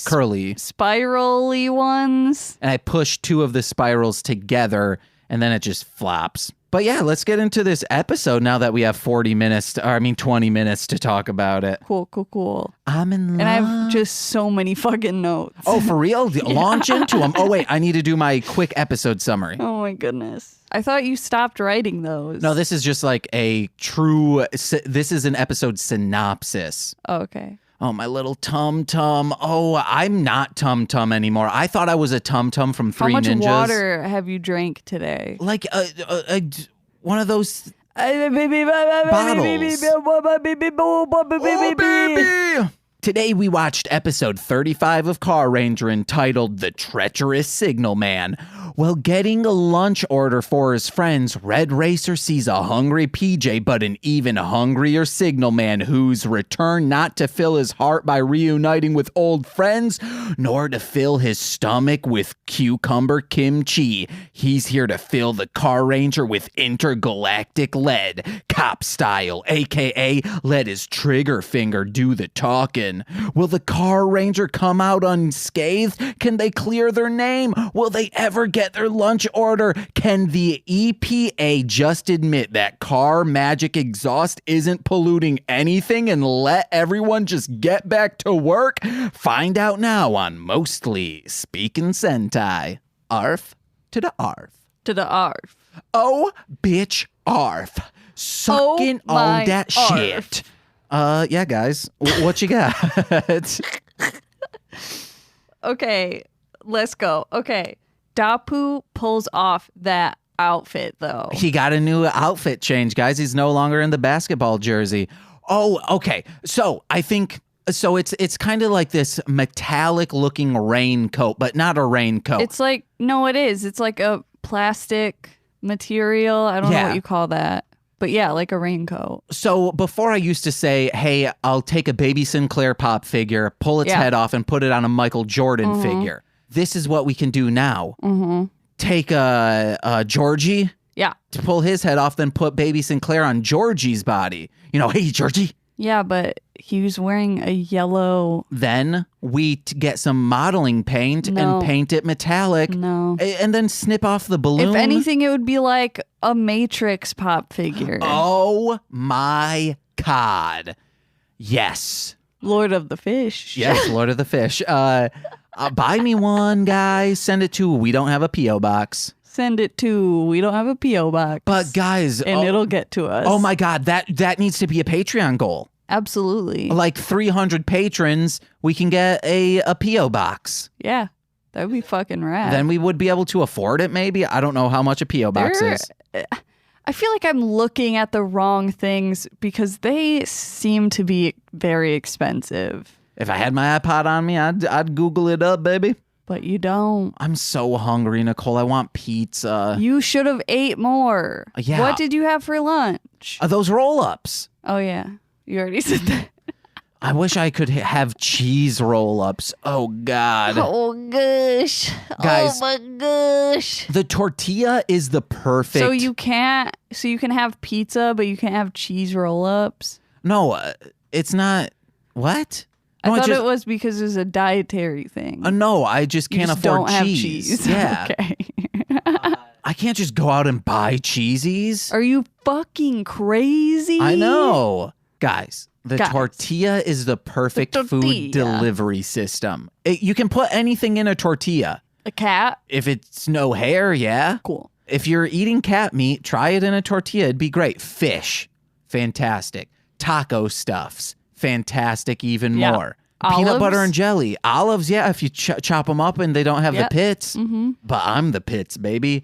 [SPEAKER 1] curly,
[SPEAKER 2] spirally ones.
[SPEAKER 1] And I push two of the spirals together, and then it just flops. But yeah, let's get into this episode now that we have 20 minutes to talk about it.
[SPEAKER 2] Cool.
[SPEAKER 1] I'm in love.
[SPEAKER 2] And I have just so many fucking notes.
[SPEAKER 1] Oh, for real? Launch into them. Oh, wait, I need to do my quick episode summary.
[SPEAKER 2] Oh my goodness. I thought you stopped writing those.
[SPEAKER 1] No, this is just like this is an episode synopsis.
[SPEAKER 2] Oh, okay.
[SPEAKER 1] Oh, my little tum-tum. Oh, I'm not tum-tum anymore. I thought I was a tum-tum from Three Ninjas.
[SPEAKER 2] How much water have you drank today?
[SPEAKER 1] Like one of those bottles. Oh, baby. Today we watched episode 35 of Car Ranger entitled The Treacherous Signal Man. While getting a lunch order for his friends, Red Racer sees a hungry PJ but an even hungrier Signal Man who's returned not to fill his heart by reuniting with old friends, nor to fill his stomach with cucumber kimchi. He's here to fill the Car Ranger with intergalactic lead, cop style, aka let his trigger finger do the talking. Will the Car Ranger come out unscathed? Can they clear their name? Will they ever get get their lunch order. Can the EPA just admit that car magic exhaust isn't polluting anything and let everyone just get back to work? Find out now on Mostly Speaking Sentai. Arf to the arf.
[SPEAKER 2] To the arf.
[SPEAKER 1] Oh, bitch, arf. Sucking on that
[SPEAKER 2] arf.
[SPEAKER 1] shit. Yeah, guys. What you got?
[SPEAKER 2] Okay, let's go. Okay. Dapu pulls off that outfit, though.
[SPEAKER 1] He got a new outfit change, guys. He's no longer in the basketball jersey. Oh, okay. So I think it's kind of like this metallic looking raincoat, but not a raincoat.
[SPEAKER 2] It's like, no, it is. It's like a plastic material. I don't know what you call that. But yeah, like a raincoat.
[SPEAKER 1] So before I used to say, hey, I'll take a baby Sinclair Pop figure, pull its head off, and put it on a Michael Jordan figure. This is what we can do now. Take a Georgie.
[SPEAKER 2] Yeah.
[SPEAKER 1] To pull his head off, then put baby Sinclair on Georgie's body. You know, hey, Georgie.
[SPEAKER 2] Yeah, but he was wearing a yellow.
[SPEAKER 1] Then we get some modeling paint and paint it metallic.
[SPEAKER 2] No.
[SPEAKER 1] And then snip off the balloon.
[SPEAKER 2] If anything, it would be like a Matrix pop figure.
[SPEAKER 1] Oh my God. Yes.
[SPEAKER 2] Lord of the Fish.
[SPEAKER 1] Yes, Lord of the Fish. Buy me one, guys. Send it to We Don't Have a P.O. Box.
[SPEAKER 2] Send it to We Don't Have a P.O. Box.
[SPEAKER 1] But guys.
[SPEAKER 2] And it'll get to us.
[SPEAKER 1] Oh my God. That needs to be a Patreon goal.
[SPEAKER 2] Absolutely.
[SPEAKER 1] Like 300 patrons, we can get a P.O. box.
[SPEAKER 2] Yeah. That would be fucking rad.
[SPEAKER 1] Then we would be able to afford it, maybe. I don't know how much a P.O. box is.
[SPEAKER 2] I feel like I'm looking at the wrong things because they seem to be very expensive.
[SPEAKER 1] If I had my iPod on me, I'd Google it up, baby.
[SPEAKER 2] But you don't.
[SPEAKER 1] I'm so hungry, Nicole. I want pizza.
[SPEAKER 2] You should have ate more.
[SPEAKER 1] Yeah.
[SPEAKER 2] What did you have for lunch?
[SPEAKER 1] Those roll-ups.
[SPEAKER 2] Oh, yeah. You already said that.
[SPEAKER 1] I wish I could have cheese roll-ups. Oh, God.
[SPEAKER 2] Oh, gosh.
[SPEAKER 1] Guys,
[SPEAKER 2] oh, my gosh.
[SPEAKER 1] The tortilla is the perfect...
[SPEAKER 2] So you can have pizza, but you can't have cheese roll-ups?
[SPEAKER 1] No, it's not... What? No,
[SPEAKER 2] I thought it was because it was a dietary thing.
[SPEAKER 1] No, I just can't
[SPEAKER 2] you just
[SPEAKER 1] afford
[SPEAKER 2] don't have
[SPEAKER 1] cheese.
[SPEAKER 2] cheese.
[SPEAKER 1] Yeah.
[SPEAKER 2] Okay.
[SPEAKER 1] I can't just go out and buy cheesies.
[SPEAKER 2] Are you fucking crazy?
[SPEAKER 1] I know. Guys, the tortilla is the perfect food delivery system. You can put anything in a tortilla.
[SPEAKER 2] A cat?
[SPEAKER 1] If it's no hair, yeah.
[SPEAKER 2] Cool.
[SPEAKER 1] If you're eating cat meat, try it in a tortilla. It'd be great. Fish, fantastic. Taco stuffs, fantastic even more.
[SPEAKER 2] Olives?
[SPEAKER 1] Peanut butter and jelly. Olives, yeah, if you chop them up and they don't have the pits.
[SPEAKER 2] Mm-hmm.
[SPEAKER 1] But I'm the pits, baby.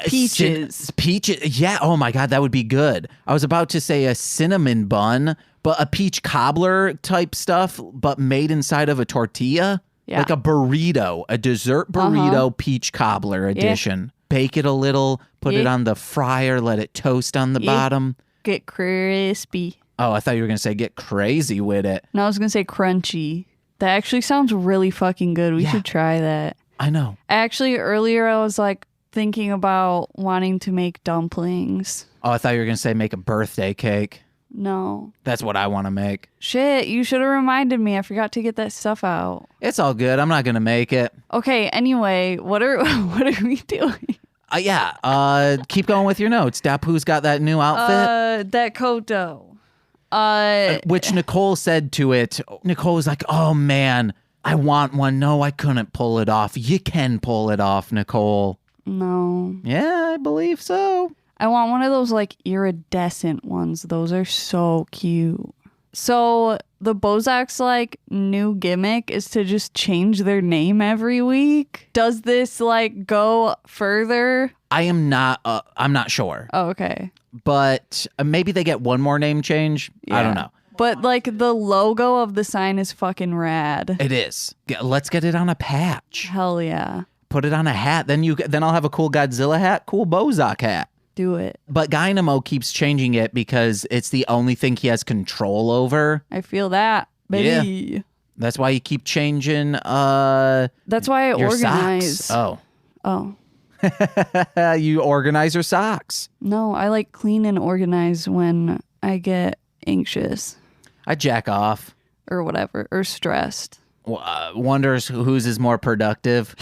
[SPEAKER 2] Peaches.
[SPEAKER 1] Peaches. Yeah. Oh my God, that would be good. I was about to say a cinnamon bun, but a peach cobbler type stuff, but made inside of a tortilla.
[SPEAKER 2] Yeah.
[SPEAKER 1] Like a burrito, a dessert burrito peach cobbler edition. Bake it a little, put it on the fryer, let it toast on the bottom.
[SPEAKER 2] Get crispy.
[SPEAKER 1] Oh, I thought you were going to say get crazy with it.
[SPEAKER 2] No, I was going to say crunchy. That actually sounds really fucking good. We should try that.
[SPEAKER 1] I know.
[SPEAKER 2] Actually, earlier I was like thinking about wanting to make dumplings.
[SPEAKER 1] Oh, I thought you were going to say make a birthday cake.
[SPEAKER 2] No.
[SPEAKER 1] That's what I want to make.
[SPEAKER 2] Shit, you should have reminded me. I forgot to get that stuff out.
[SPEAKER 1] It's all good. I'm not going to make it.
[SPEAKER 2] Okay, anyway, what are we doing?
[SPEAKER 1] Keep going with your notes. Dapu's got that new outfit.
[SPEAKER 2] That Koto.
[SPEAKER 1] Which Nicole said to it. Nicole was like, oh man, I want one. No, I couldn't pull it off. You can pull it off, Nicole.
[SPEAKER 2] No.
[SPEAKER 1] Yeah, I believe so.
[SPEAKER 2] I want one of those like iridescent ones. Those are so cute. So the Bozak's like new gimmick is to just change their name every week. Does this like go further?
[SPEAKER 1] I'm not sure.
[SPEAKER 2] Oh, okay.
[SPEAKER 1] But maybe they get one more name change.
[SPEAKER 2] Yeah.
[SPEAKER 1] I don't know.
[SPEAKER 2] But like the logo of the sign is fucking rad.
[SPEAKER 1] It is. Let's get it on a patch.
[SPEAKER 2] Hell yeah.
[SPEAKER 1] Put it on a hat. Then I'll have a cool Godzilla hat, cool Bozak hat.
[SPEAKER 2] Do it.
[SPEAKER 1] But Dynamo keeps changing it because it's the only thing he has control over.
[SPEAKER 2] I feel that, baby.
[SPEAKER 1] Yeah. That's why you keep changing
[SPEAKER 2] That's why I
[SPEAKER 1] your
[SPEAKER 2] organize.
[SPEAKER 1] socks.
[SPEAKER 2] Oh.
[SPEAKER 1] You organize your socks.
[SPEAKER 2] No, I like clean and organize when I get anxious.
[SPEAKER 1] I jack off.
[SPEAKER 2] Or whatever. Or stressed.
[SPEAKER 1] wonders whose is more productive.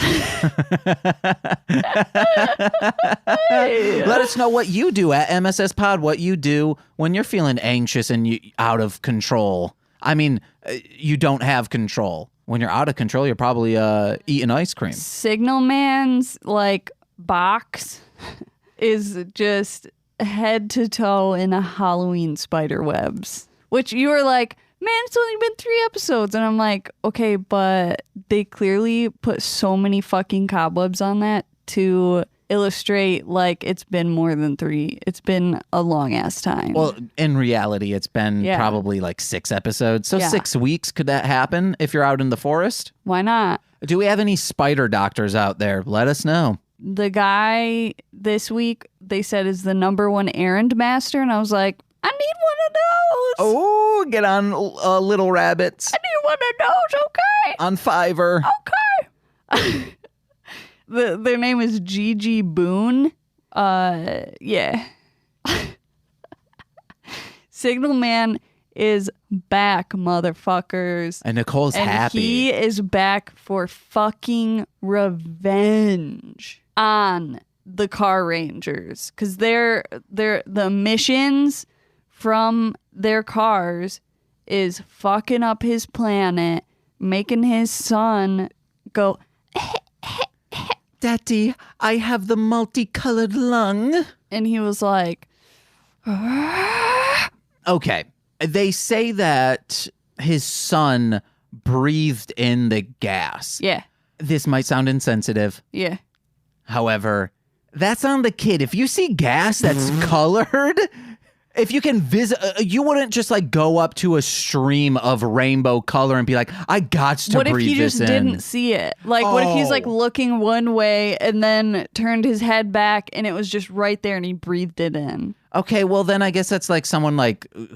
[SPEAKER 1] Let us know what you do at MSS Pod, what you do when you're feeling anxious and out of control. I mean, you don't have control. When you're out of control, you're probably eating ice cream.
[SPEAKER 2] Signal Man's box is just head to toe in a Halloween spider webs, which you were like, man, it's only been 3 episodes. And I'm like, okay, but they clearly put so many fucking cobwebs on that to illustrate it's been more than 3. It's been a long ass time.
[SPEAKER 1] Well, in reality, it's been probably 6 episodes. So 6 weeks, could that happen if you're out in the forest?
[SPEAKER 2] Why not?
[SPEAKER 1] Do we have any spider doctors out there? Let us know.
[SPEAKER 2] The guy this week, they said, is the number 1 errand master. And I was like, I need one of those.
[SPEAKER 1] Oh, get on Little Rabbits.
[SPEAKER 2] I need one of those, okay?
[SPEAKER 1] On Fiverr.
[SPEAKER 2] Okay. Their name is Gigi Boone. Yeah. Signal Man is back, motherfuckers.
[SPEAKER 1] And Nicole's happy.
[SPEAKER 2] He is back for fucking revenge on the Car Rangers. Because the missions from their cars is fucking up his planet, making his son go,
[SPEAKER 1] Daddy, I have the multicolored lung.
[SPEAKER 2] and he was like,
[SPEAKER 1] Okay. They say that his son breathed in the gas.
[SPEAKER 2] yeah,
[SPEAKER 1] This might sound insensitive.
[SPEAKER 2] yeah.
[SPEAKER 1] However, that's on the kid. If you see gas that's colored, if you can visit, you wouldn't just go up to a stream of rainbow color and be like, I got to
[SPEAKER 2] What if
[SPEAKER 1] breathe
[SPEAKER 2] he just
[SPEAKER 1] this in.
[SPEAKER 2] didn't see it? What if he's looking one way and then turned his head back and it was just right there and he breathed it in?
[SPEAKER 1] Okay, well then I guess that's someone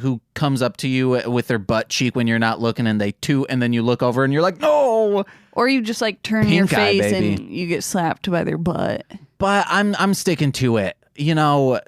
[SPEAKER 1] who comes up to you with their butt cheek when you're not looking and they toot and then you look over and you're like, no.
[SPEAKER 2] Or you just turn your
[SPEAKER 1] Pink eye,
[SPEAKER 2] face
[SPEAKER 1] baby.
[SPEAKER 2] and you get slapped by their butt.
[SPEAKER 1] But I'm sticking to it.
[SPEAKER 2] You're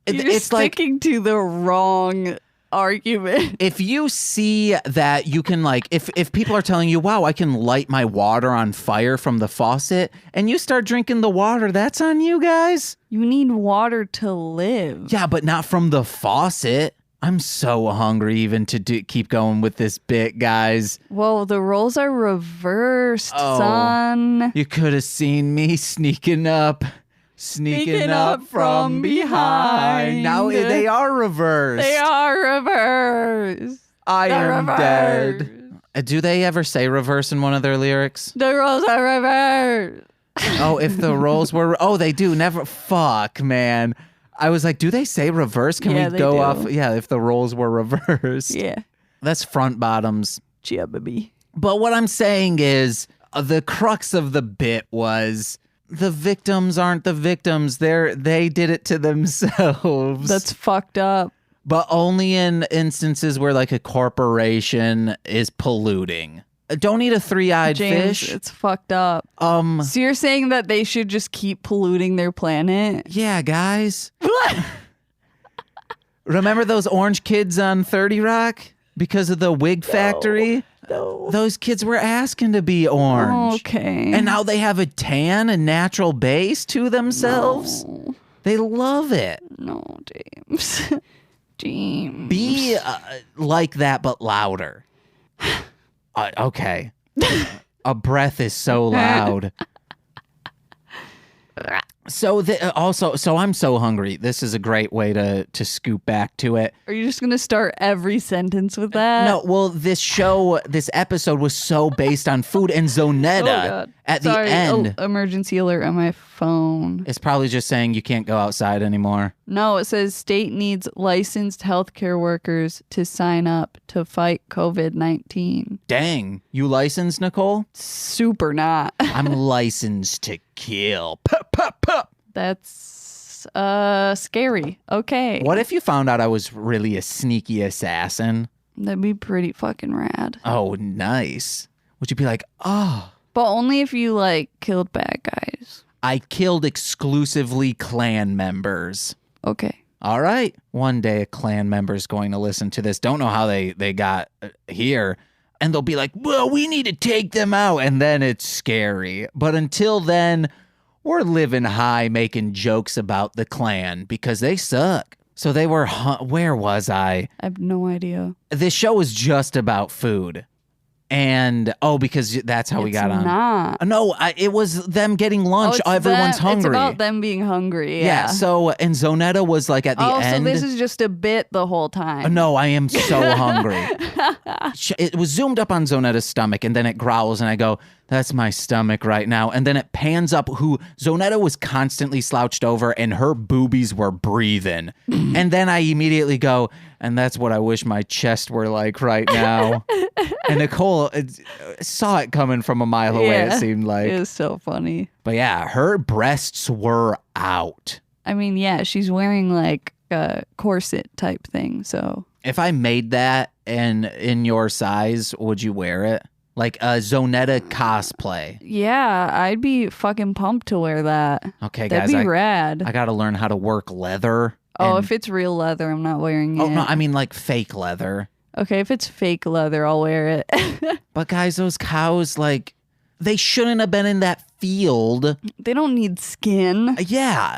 [SPEAKER 1] It's
[SPEAKER 2] sticking to the wrong argument.
[SPEAKER 1] if you see that you can if people are telling you, wow, I can light my water on fire from the faucet, and you start drinking the water, that's on you guys.
[SPEAKER 2] You need water to live.
[SPEAKER 1] Yeah, but not from the faucet. I'm so hungry even to keep going with this bit, guys.
[SPEAKER 2] Whoa, the roles are reversed,
[SPEAKER 1] Oh.
[SPEAKER 2] son.
[SPEAKER 1] You could have seen me sneaking up from behind. Now they are reversed.
[SPEAKER 2] They are reversed.
[SPEAKER 1] I
[SPEAKER 2] They're
[SPEAKER 1] am
[SPEAKER 2] reversed.
[SPEAKER 1] dead. Do they ever say reverse in one of their lyrics?
[SPEAKER 2] The roles are reversed.
[SPEAKER 1] Oh, if the roles were... Oh, they do. Never... Fuck, man. I was like, do they say reverse? Can
[SPEAKER 2] Yeah,
[SPEAKER 1] we
[SPEAKER 2] they
[SPEAKER 1] go
[SPEAKER 2] do.
[SPEAKER 1] off? Yeah, if the roles were reversed.
[SPEAKER 2] Yeah.
[SPEAKER 1] That's front bottoms.
[SPEAKER 2] Chia, baby.
[SPEAKER 1] But what I'm saying is the crux of the bit was the victims aren't the victims. They did it to themselves.
[SPEAKER 2] That's fucked up.
[SPEAKER 1] But only in instances where a corporation is polluting. Don't eat a 3-eyed
[SPEAKER 2] James,
[SPEAKER 1] fish.
[SPEAKER 2] it's fucked up. So you're saying that they should just keep polluting their planet?
[SPEAKER 1] Yeah, guys. Remember those orange kids on 30 Rock? Because of the wig factory?
[SPEAKER 2] No.
[SPEAKER 1] Those kids were asking to be orange.
[SPEAKER 2] Okay.
[SPEAKER 1] And now they have a tan and natural base to themselves.
[SPEAKER 2] No,
[SPEAKER 1] They love it.
[SPEAKER 2] no, James. James.
[SPEAKER 1] Be like that, but louder. Okay. A breath is so loud. So I'm so hungry. This is a great way to scoop back to it.
[SPEAKER 2] Are you just going to start every sentence with that?
[SPEAKER 1] No, well, this episode was so based on food, and
[SPEAKER 2] Oh,
[SPEAKER 1] Zonetta
[SPEAKER 2] God.
[SPEAKER 1] at
[SPEAKER 2] Sorry,
[SPEAKER 1] the end
[SPEAKER 2] emergency alert on my phone.
[SPEAKER 1] is probably just saying you can't go outside anymore.
[SPEAKER 2] No, it says state needs licensed healthcare workers to sign up to fight COVID-19.
[SPEAKER 1] Dang, you licensed, Nicole?
[SPEAKER 2] Super not.
[SPEAKER 1] I'm licensed to kill. Pup, pup, pup.
[SPEAKER 2] That's scary. Okay.
[SPEAKER 1] What if you found out I was really a sneaky assassin?
[SPEAKER 2] That'd be pretty fucking rad.
[SPEAKER 1] Oh, nice. Would you be like, oh,
[SPEAKER 2] But only if you killed bad guys.
[SPEAKER 1] I killed exclusively clan members.
[SPEAKER 2] Okay.
[SPEAKER 1] All right. One day a clan member's going to listen to this. Don't know how they got here. And they'll be like, well, we need to take them out. And then it's scary. But until then, we're living high, making jokes about the Klan because they suck. So they were, where was I?
[SPEAKER 2] I have no idea.
[SPEAKER 1] This show was just about food. And, because that's how we got on.
[SPEAKER 2] Not.
[SPEAKER 1] No, it was them getting lunch. Everyone's hungry.
[SPEAKER 2] It's about them being hungry. Yeah.
[SPEAKER 1] So, and Zonetta was like at the end.
[SPEAKER 2] So this is just a bit the whole time.
[SPEAKER 1] No, I am so hungry. It was zoomed up on Zonetta's stomach, and then it growls, and I go, that's my stomach right now. And then it pans up Zonetta was constantly slouched over, and her boobies were breathing. And then I immediately go, and that's what I wish my chest were like right now. And Nicole saw it coming from a mile away, it seemed like.
[SPEAKER 2] It was so funny.
[SPEAKER 1] But yeah, her breasts were out.
[SPEAKER 2] I mean, yeah, she's wearing like a corset type thing, so.
[SPEAKER 1] If I made that and in your size, would you wear it? Like a Zonetta cosplay.
[SPEAKER 2] Yeah, I'd be fucking pumped to wear that.
[SPEAKER 1] Okay,
[SPEAKER 2] That'd
[SPEAKER 1] guys.
[SPEAKER 2] be rad.
[SPEAKER 1] I got to learn how to work leather.
[SPEAKER 2] Oh, if it's real leather, I'm not wearing it.
[SPEAKER 1] Oh, no, I mean like fake leather.
[SPEAKER 2] Okay, if it's fake leather, I'll wear it.
[SPEAKER 1] But guys, those cows, like, they shouldn't have been in that field.
[SPEAKER 2] They don't need skin.
[SPEAKER 1] Yeah.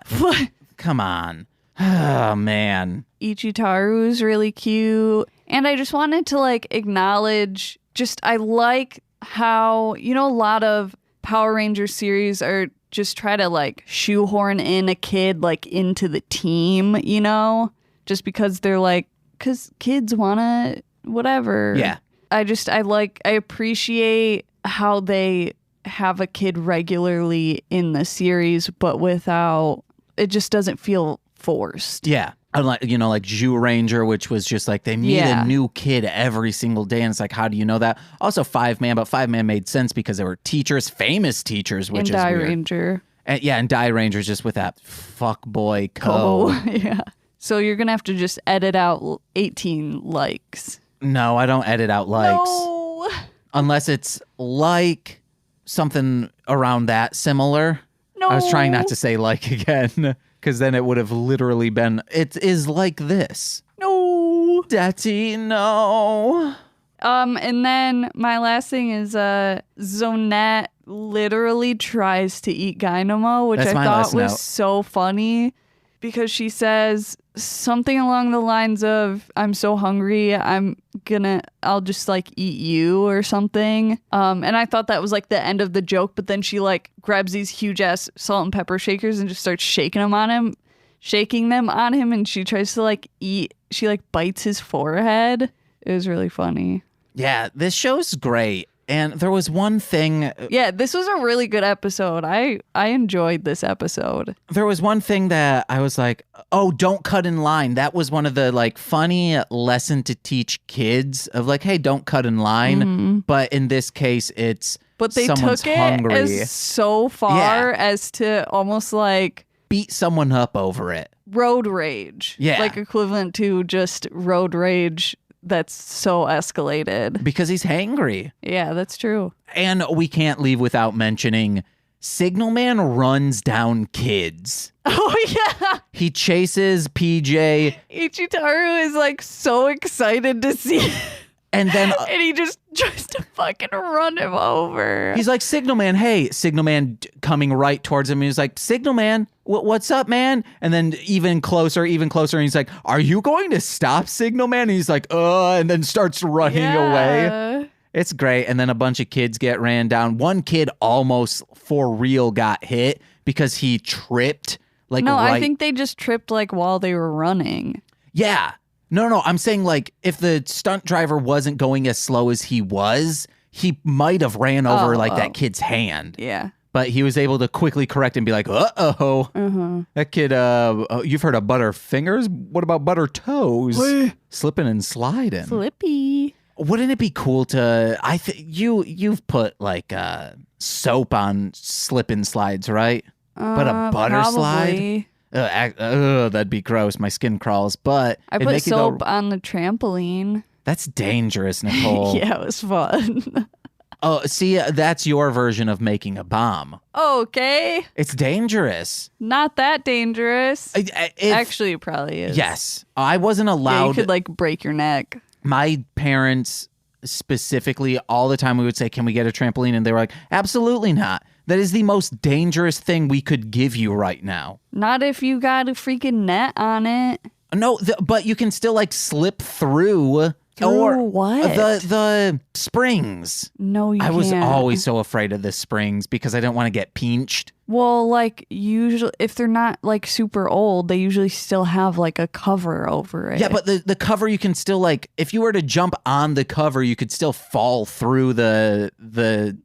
[SPEAKER 1] Come on. Oh, man.
[SPEAKER 2] Ichitaru is really cute. And I just wanted to like acknowledge I like how, a lot of Power Rangers series are just try to like shoehorn in a kid like into the team, just because they're like, because kids want to whatever.
[SPEAKER 1] Yeah.
[SPEAKER 2] I appreciate how they have a kid regularly in the series, but without, it just doesn't feel forced.
[SPEAKER 1] Yeah. Unlike, like Zyuranger, which was just like they need a new kid every single day. And it's like, how do you know that? Also 5-Man, but 5-Man made sense because they were teachers, famous teachers, which is weird.
[SPEAKER 2] Ranger.
[SPEAKER 1] And Dairanger just with that fuck boy Ko.
[SPEAKER 2] Yeah. So you're going to have to just edit out 18 likes.
[SPEAKER 1] No, I don't edit out likes.
[SPEAKER 2] No.
[SPEAKER 1] Unless it's like something around that similar.
[SPEAKER 2] No.
[SPEAKER 1] I was trying not to say like again. Because then it would have literally been, it is like this.
[SPEAKER 2] No.
[SPEAKER 1] Daddy, no.
[SPEAKER 2] And then my last thing is Zonette literally tries to eat Dynamo, which I thought was so funny because she says something along the lines of, I'm so hungry, I'll just like eat you or something. And I thought that was like the end of the joke, but then she like grabs these huge ass salt and pepper shakers and just starts shaking them on him, and she tries to like eat, she like bites his forehead. It was really funny.
[SPEAKER 1] Yeah, this show's great. And there was one thing.
[SPEAKER 2] Yeah, this was a really good episode. I enjoyed this episode.
[SPEAKER 1] There was one thing that I was like, oh, don't cut in line. That was one of the like funny lesson to teach kids of like, hey, don't cut in line. Mm-hmm. But in this case,
[SPEAKER 2] but they
[SPEAKER 1] someone's
[SPEAKER 2] took it
[SPEAKER 1] hungry.
[SPEAKER 2] as so far as to almost like
[SPEAKER 1] beat someone up over it.
[SPEAKER 2] Road rage.
[SPEAKER 1] Yeah.
[SPEAKER 2] Like equivalent to just road rage. That's so escalated.
[SPEAKER 1] Because he's hangry.
[SPEAKER 2] Yeah, that's true.
[SPEAKER 1] And we can't leave without mentioning Signalman runs down kids.
[SPEAKER 2] Oh, yeah.
[SPEAKER 1] He chases PJ.
[SPEAKER 2] Ichitaru is like so excited to see
[SPEAKER 1] and then
[SPEAKER 2] and he just tries to fucking run him over.
[SPEAKER 1] He's like, Signalman, hey. Signalman coming right towards him. He's like, Signalman, what's up, man? And then even closer. And he's like, are you going to stop, Signalman? And he's like, and then starts running away. It's great. And then a bunch of kids get ran down. One kid almost for real got hit because he tripped.
[SPEAKER 2] I think they just tripped like while they were running.
[SPEAKER 1] Yeah. No. I'm saying like if the stunt driver wasn't going as slow as he was, he might have ran over that kid's hand.
[SPEAKER 2] Yeah.
[SPEAKER 1] But he was able to quickly correct and be like, uh-oh. Mm-hmm. That kid, you've heard of butter fingers? What about butter toes? Slipping and sliding.
[SPEAKER 2] Slippy.
[SPEAKER 1] Wouldn't it be cool to, you've put like soap on slip and slides, right? But a butter slide? That'd be gross. My skin crawls. But
[SPEAKER 2] I put soap on the trampoline.
[SPEAKER 1] That's dangerous, Nicole.
[SPEAKER 2] Yeah, it was fun.
[SPEAKER 1] Oh, see, that's your version of making a bomb.
[SPEAKER 2] Okay.
[SPEAKER 1] It's dangerous.
[SPEAKER 2] Not that dangerous. Actually, it probably is.
[SPEAKER 1] Yes. I wasn't allowed.
[SPEAKER 2] Yeah, you could like break your neck.
[SPEAKER 1] My parents specifically all the time we would say, can we get a trampoline? And they were like, absolutely not. That is the most dangerous thing we could give you right now.
[SPEAKER 2] Not if you got a freaking net on it.
[SPEAKER 1] No, but you can still like slip through. Or
[SPEAKER 2] what?
[SPEAKER 1] The springs.
[SPEAKER 2] No, you can't.
[SPEAKER 1] I was always so afraid of the springs because I didn't want to get pinched.
[SPEAKER 2] Well, like usually if they're not like super old, they usually still have like a cover over it.
[SPEAKER 1] Yeah, but the cover you can still like, if you were to jump on the cover, you could still fall through the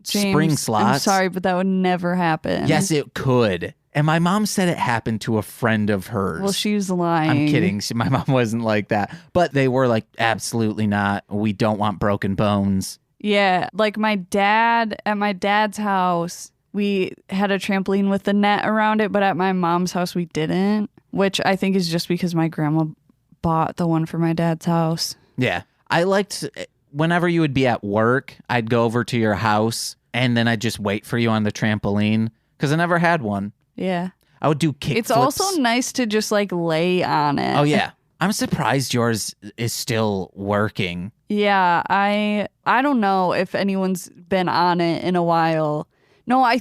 [SPEAKER 2] James,
[SPEAKER 1] spring slots.
[SPEAKER 2] I'm sorry, but that would never happen.
[SPEAKER 1] Yes, it could. And my mom said it happened to a friend of hers.
[SPEAKER 2] Well, she was lying.
[SPEAKER 1] I'm kidding. My mom wasn't like that. But they were like, absolutely not. We don't want broken bones.
[SPEAKER 2] Yeah, like my dad, at my dad's house, we had a trampoline with the net around it, but at my mom's house, we didn't, which I think is just because my grandma bought the one for my dad's house.
[SPEAKER 1] Yeah. I liked, whenever you would be at work, I'd go over to your house and then I'd just wait for you on the trampoline because I never had one.
[SPEAKER 2] Yeah.
[SPEAKER 1] I would do kickflips.
[SPEAKER 2] It's also nice to just like lay on it.
[SPEAKER 1] Oh, yeah. I'm surprised yours is still working.
[SPEAKER 2] Yeah, I don't know if anyone's been on it in a while. No, I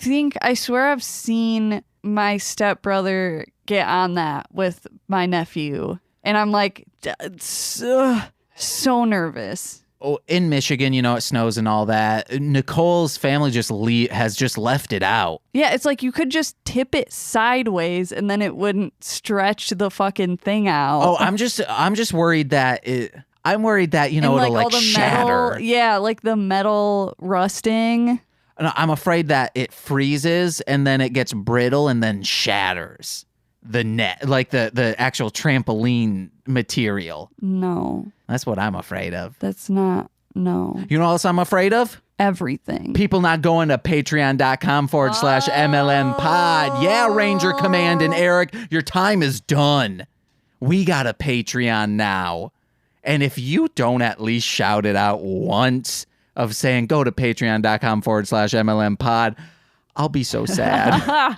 [SPEAKER 2] swear I've seen my stepbrother get on that with my nephew. And I'm like, so nervous.
[SPEAKER 1] Oh, in Michigan, you know, it snows and all that. Nicole's family has just left it out.
[SPEAKER 2] Yeah, it's like you could just tip it sideways and then it wouldn't stretch the fucking thing out.
[SPEAKER 1] Oh, I'm just worried that I'm worried that, you know,
[SPEAKER 2] and
[SPEAKER 1] it'll like
[SPEAKER 2] all the
[SPEAKER 1] shatter.
[SPEAKER 2] Metal, yeah, like the metal rusting.
[SPEAKER 1] And I'm afraid that it freezes and then it gets brittle and then shatters the net, like the actual trampoline material.
[SPEAKER 2] No.
[SPEAKER 1] That's what I'm afraid of.
[SPEAKER 2] That's not, no.
[SPEAKER 1] You know what else I'm afraid of?
[SPEAKER 2] Everything.
[SPEAKER 1] People not going to patreon.com/MLM pod. Yeah, Ranger Command and Eric, your time is done. We got a Patreon now. And if you don't at least shout it out once of saying go to patreon.com/MLM pod, I'll be so sad.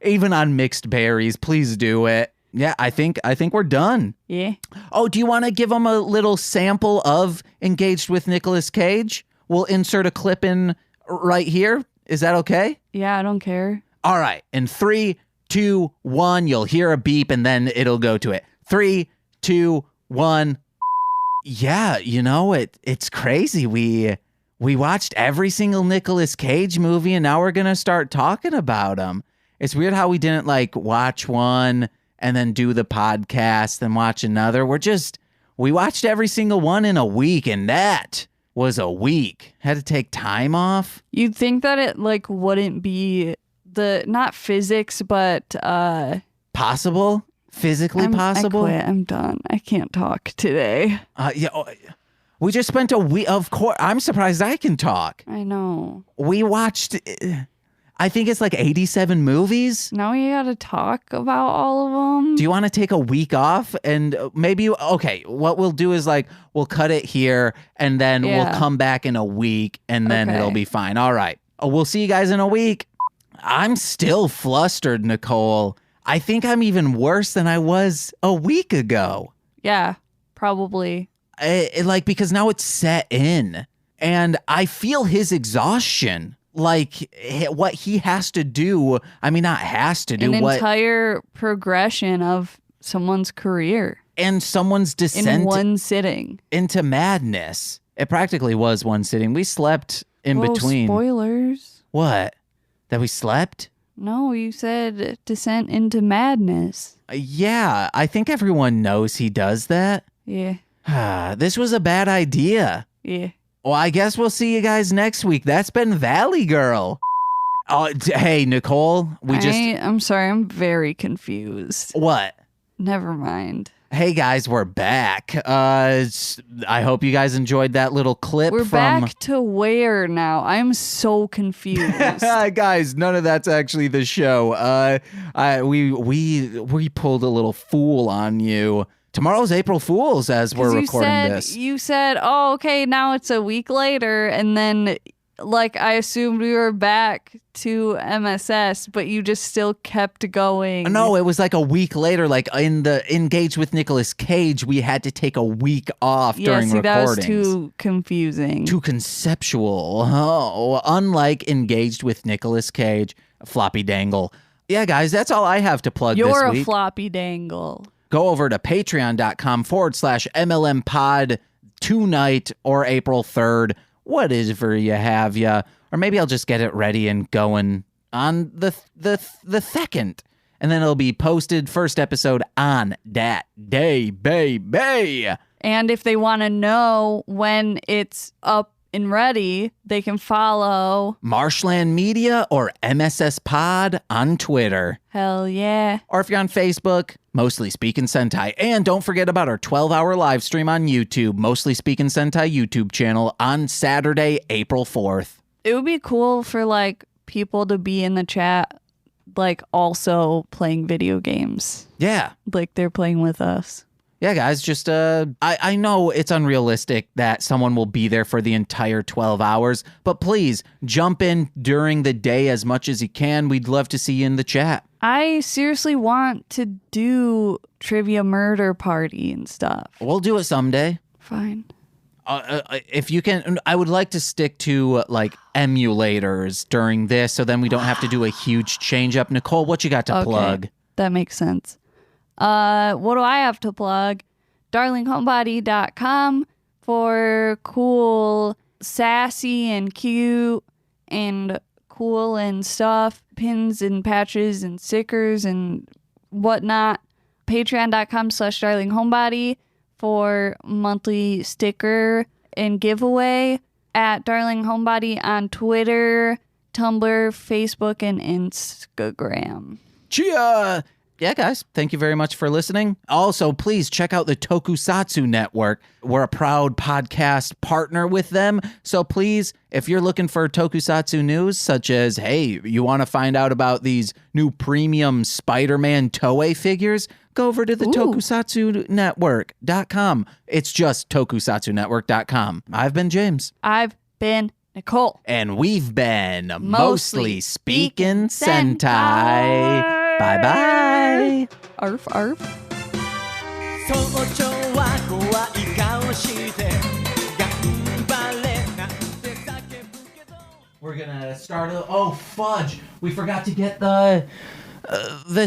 [SPEAKER 1] Even on mixed berries, please do it. Yeah, I think we're done.
[SPEAKER 2] Yeah.
[SPEAKER 1] Oh, do you want to give them a little sample of Engaged with Nicolas Cage? We'll insert a clip in right here. Is that okay?
[SPEAKER 2] Yeah, I don't care.
[SPEAKER 1] All right. In 3, 2, 1, you'll hear a beep and then it'll go to it. 3, 2, 1. Yeah, you know, it's crazy. We watched every single Nicolas Cage movie and now we're going to start talking about them. It's weird how we didn't like watch one and then do the podcast, then watch another. We watched every single one in a week, and that was a week. Had to take time off.
[SPEAKER 2] You'd think that it like wouldn't be not physics, but
[SPEAKER 1] possible? Physically possible?
[SPEAKER 2] I quit. I'm done. I can't talk today.
[SPEAKER 1] We just spent a week. Of course, I'm surprised I can talk.
[SPEAKER 2] I know.
[SPEAKER 1] We watched, I think it's like 87 movies.
[SPEAKER 2] Now you got to talk about all of them.
[SPEAKER 1] Do you want to take a week off and maybe, okay, what we'll do is like, we'll cut it here and then we'll come back in a week and then it'll be fine. All right. We'll see you guys in a week. I'm still flustered, Nicole. I think I'm even worse than I was a week ago.
[SPEAKER 2] Yeah, probably.
[SPEAKER 1] Because now it's set in and I feel his exhaustion. Like what he has to do. I mean, not has to do.
[SPEAKER 2] An entire progression of someone's career.
[SPEAKER 1] And someone's descent.
[SPEAKER 2] In one sitting.
[SPEAKER 1] Into madness. It practically was one sitting. We slept in between.
[SPEAKER 2] Spoilers.
[SPEAKER 1] What? That we slept?
[SPEAKER 2] No, you said descent into madness.
[SPEAKER 1] Yeah, I think everyone knows he does that.
[SPEAKER 2] Yeah.
[SPEAKER 1] This was a bad idea.
[SPEAKER 2] Yeah.
[SPEAKER 1] Well, I guess we'll see you guys next week. That's been Valley Girl. Oh, hey, Nicole,
[SPEAKER 2] I'm sorry, I'm very confused.
[SPEAKER 1] What?
[SPEAKER 2] Never mind.
[SPEAKER 1] Hey, guys, we're back. I hope you guys enjoyed that little clip.
[SPEAKER 2] We're back to where now? I'm so confused.
[SPEAKER 1] Guys, none of that's actually the show. We pulled a little fool on you. Tomorrow's April Fool's as we're recording this.
[SPEAKER 2] You said, oh, okay, now it's a week later, and then like I assumed we were back to MSS, but you just still kept going.
[SPEAKER 1] No, it was like a week later. Like in the Engaged with Nicolas Cage, we had to take a week off during recordings.
[SPEAKER 2] That was too confusing.
[SPEAKER 1] Too conceptual. Oh, unlike Engaged with Nicolas Cage, floppy dangle. Yeah, guys, that's all I have to plug this week.
[SPEAKER 2] You're a floppy dangle.
[SPEAKER 1] Go over to patreon.com/MLMpod tonight or April 3rd. Whatever you have ya. Or maybe I'll just get it ready and going on the 2nd. And then it'll be posted first episode on that day, baby.
[SPEAKER 2] And if they want to know when it's up and ready, they can follow
[SPEAKER 1] Marshland Media or MSS Pod on Twitter.
[SPEAKER 2] Hell yeah.
[SPEAKER 1] Or if you're on Facebook, Mostly Speaking Sentai. And don't forget about our 12-hour live stream on YouTube, Mostly Speaking Sentai YouTube channel on Saturday, April 4th.
[SPEAKER 2] It would be cool for like people to be in the chat, like also playing video games.
[SPEAKER 1] Yeah.
[SPEAKER 2] Like they're playing with us.
[SPEAKER 1] Yeah, guys, just, I know it's unrealistic that someone will be there for the entire 12 hours, but please jump in during the day as much as you can. We'd love to see you in the chat.
[SPEAKER 2] I seriously want to do Trivia Murder Party and stuff.
[SPEAKER 1] We'll do it someday.
[SPEAKER 2] Fine.
[SPEAKER 1] If you can, I would like to stick to like emulators during this so then we don't have to do a huge change up. Nicole, what you got to plug?
[SPEAKER 2] That makes sense. What do I have to plug? darlinghomebody.com for cool, sassy and cute and cool and stuff, pins and patches and stickers and whatnot. Patreon.com/darlinghomebody for monthly sticker and giveaway. At Darling Homebody on Twitter, Tumblr, Facebook, and Instagram.
[SPEAKER 1] Chia! Yeah, guys, thank you very much for listening. Also, please check out the Tokusatsu Network. We're a proud podcast partner with them. So please, if you're looking for Tokusatsu news, such as, hey, you want to find out about these new premium Spider-Man Toei figures, go over to the tokusatsunetwork.com. It's just tokusatsunetwork.com. I've been James.
[SPEAKER 2] I've been Nicole.
[SPEAKER 1] And we've been Mostly Speaking Sentai. Bye-bye.
[SPEAKER 2] Arf, arf.
[SPEAKER 1] We're gonna start. Oh fudge! We forgot to get the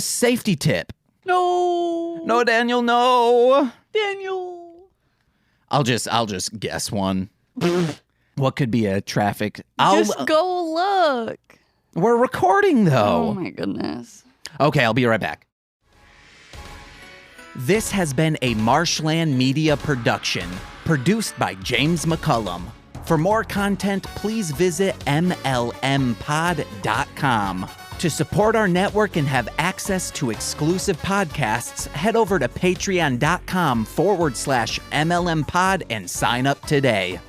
[SPEAKER 1] safety tip.
[SPEAKER 2] No,
[SPEAKER 1] Daniel, no.
[SPEAKER 2] Daniel.
[SPEAKER 1] I'll just guess one. What could be a traffic?
[SPEAKER 2] Just go look.
[SPEAKER 1] We're recording though.
[SPEAKER 2] Oh my goodness.
[SPEAKER 1] Okay, I'll be right back. This has been a Marshland Media production, produced by James McCullum. For more content, please visit MLMpod.com. To support our network and have access to exclusive podcasts, head over to patreon.com/MLMpod and sign up today.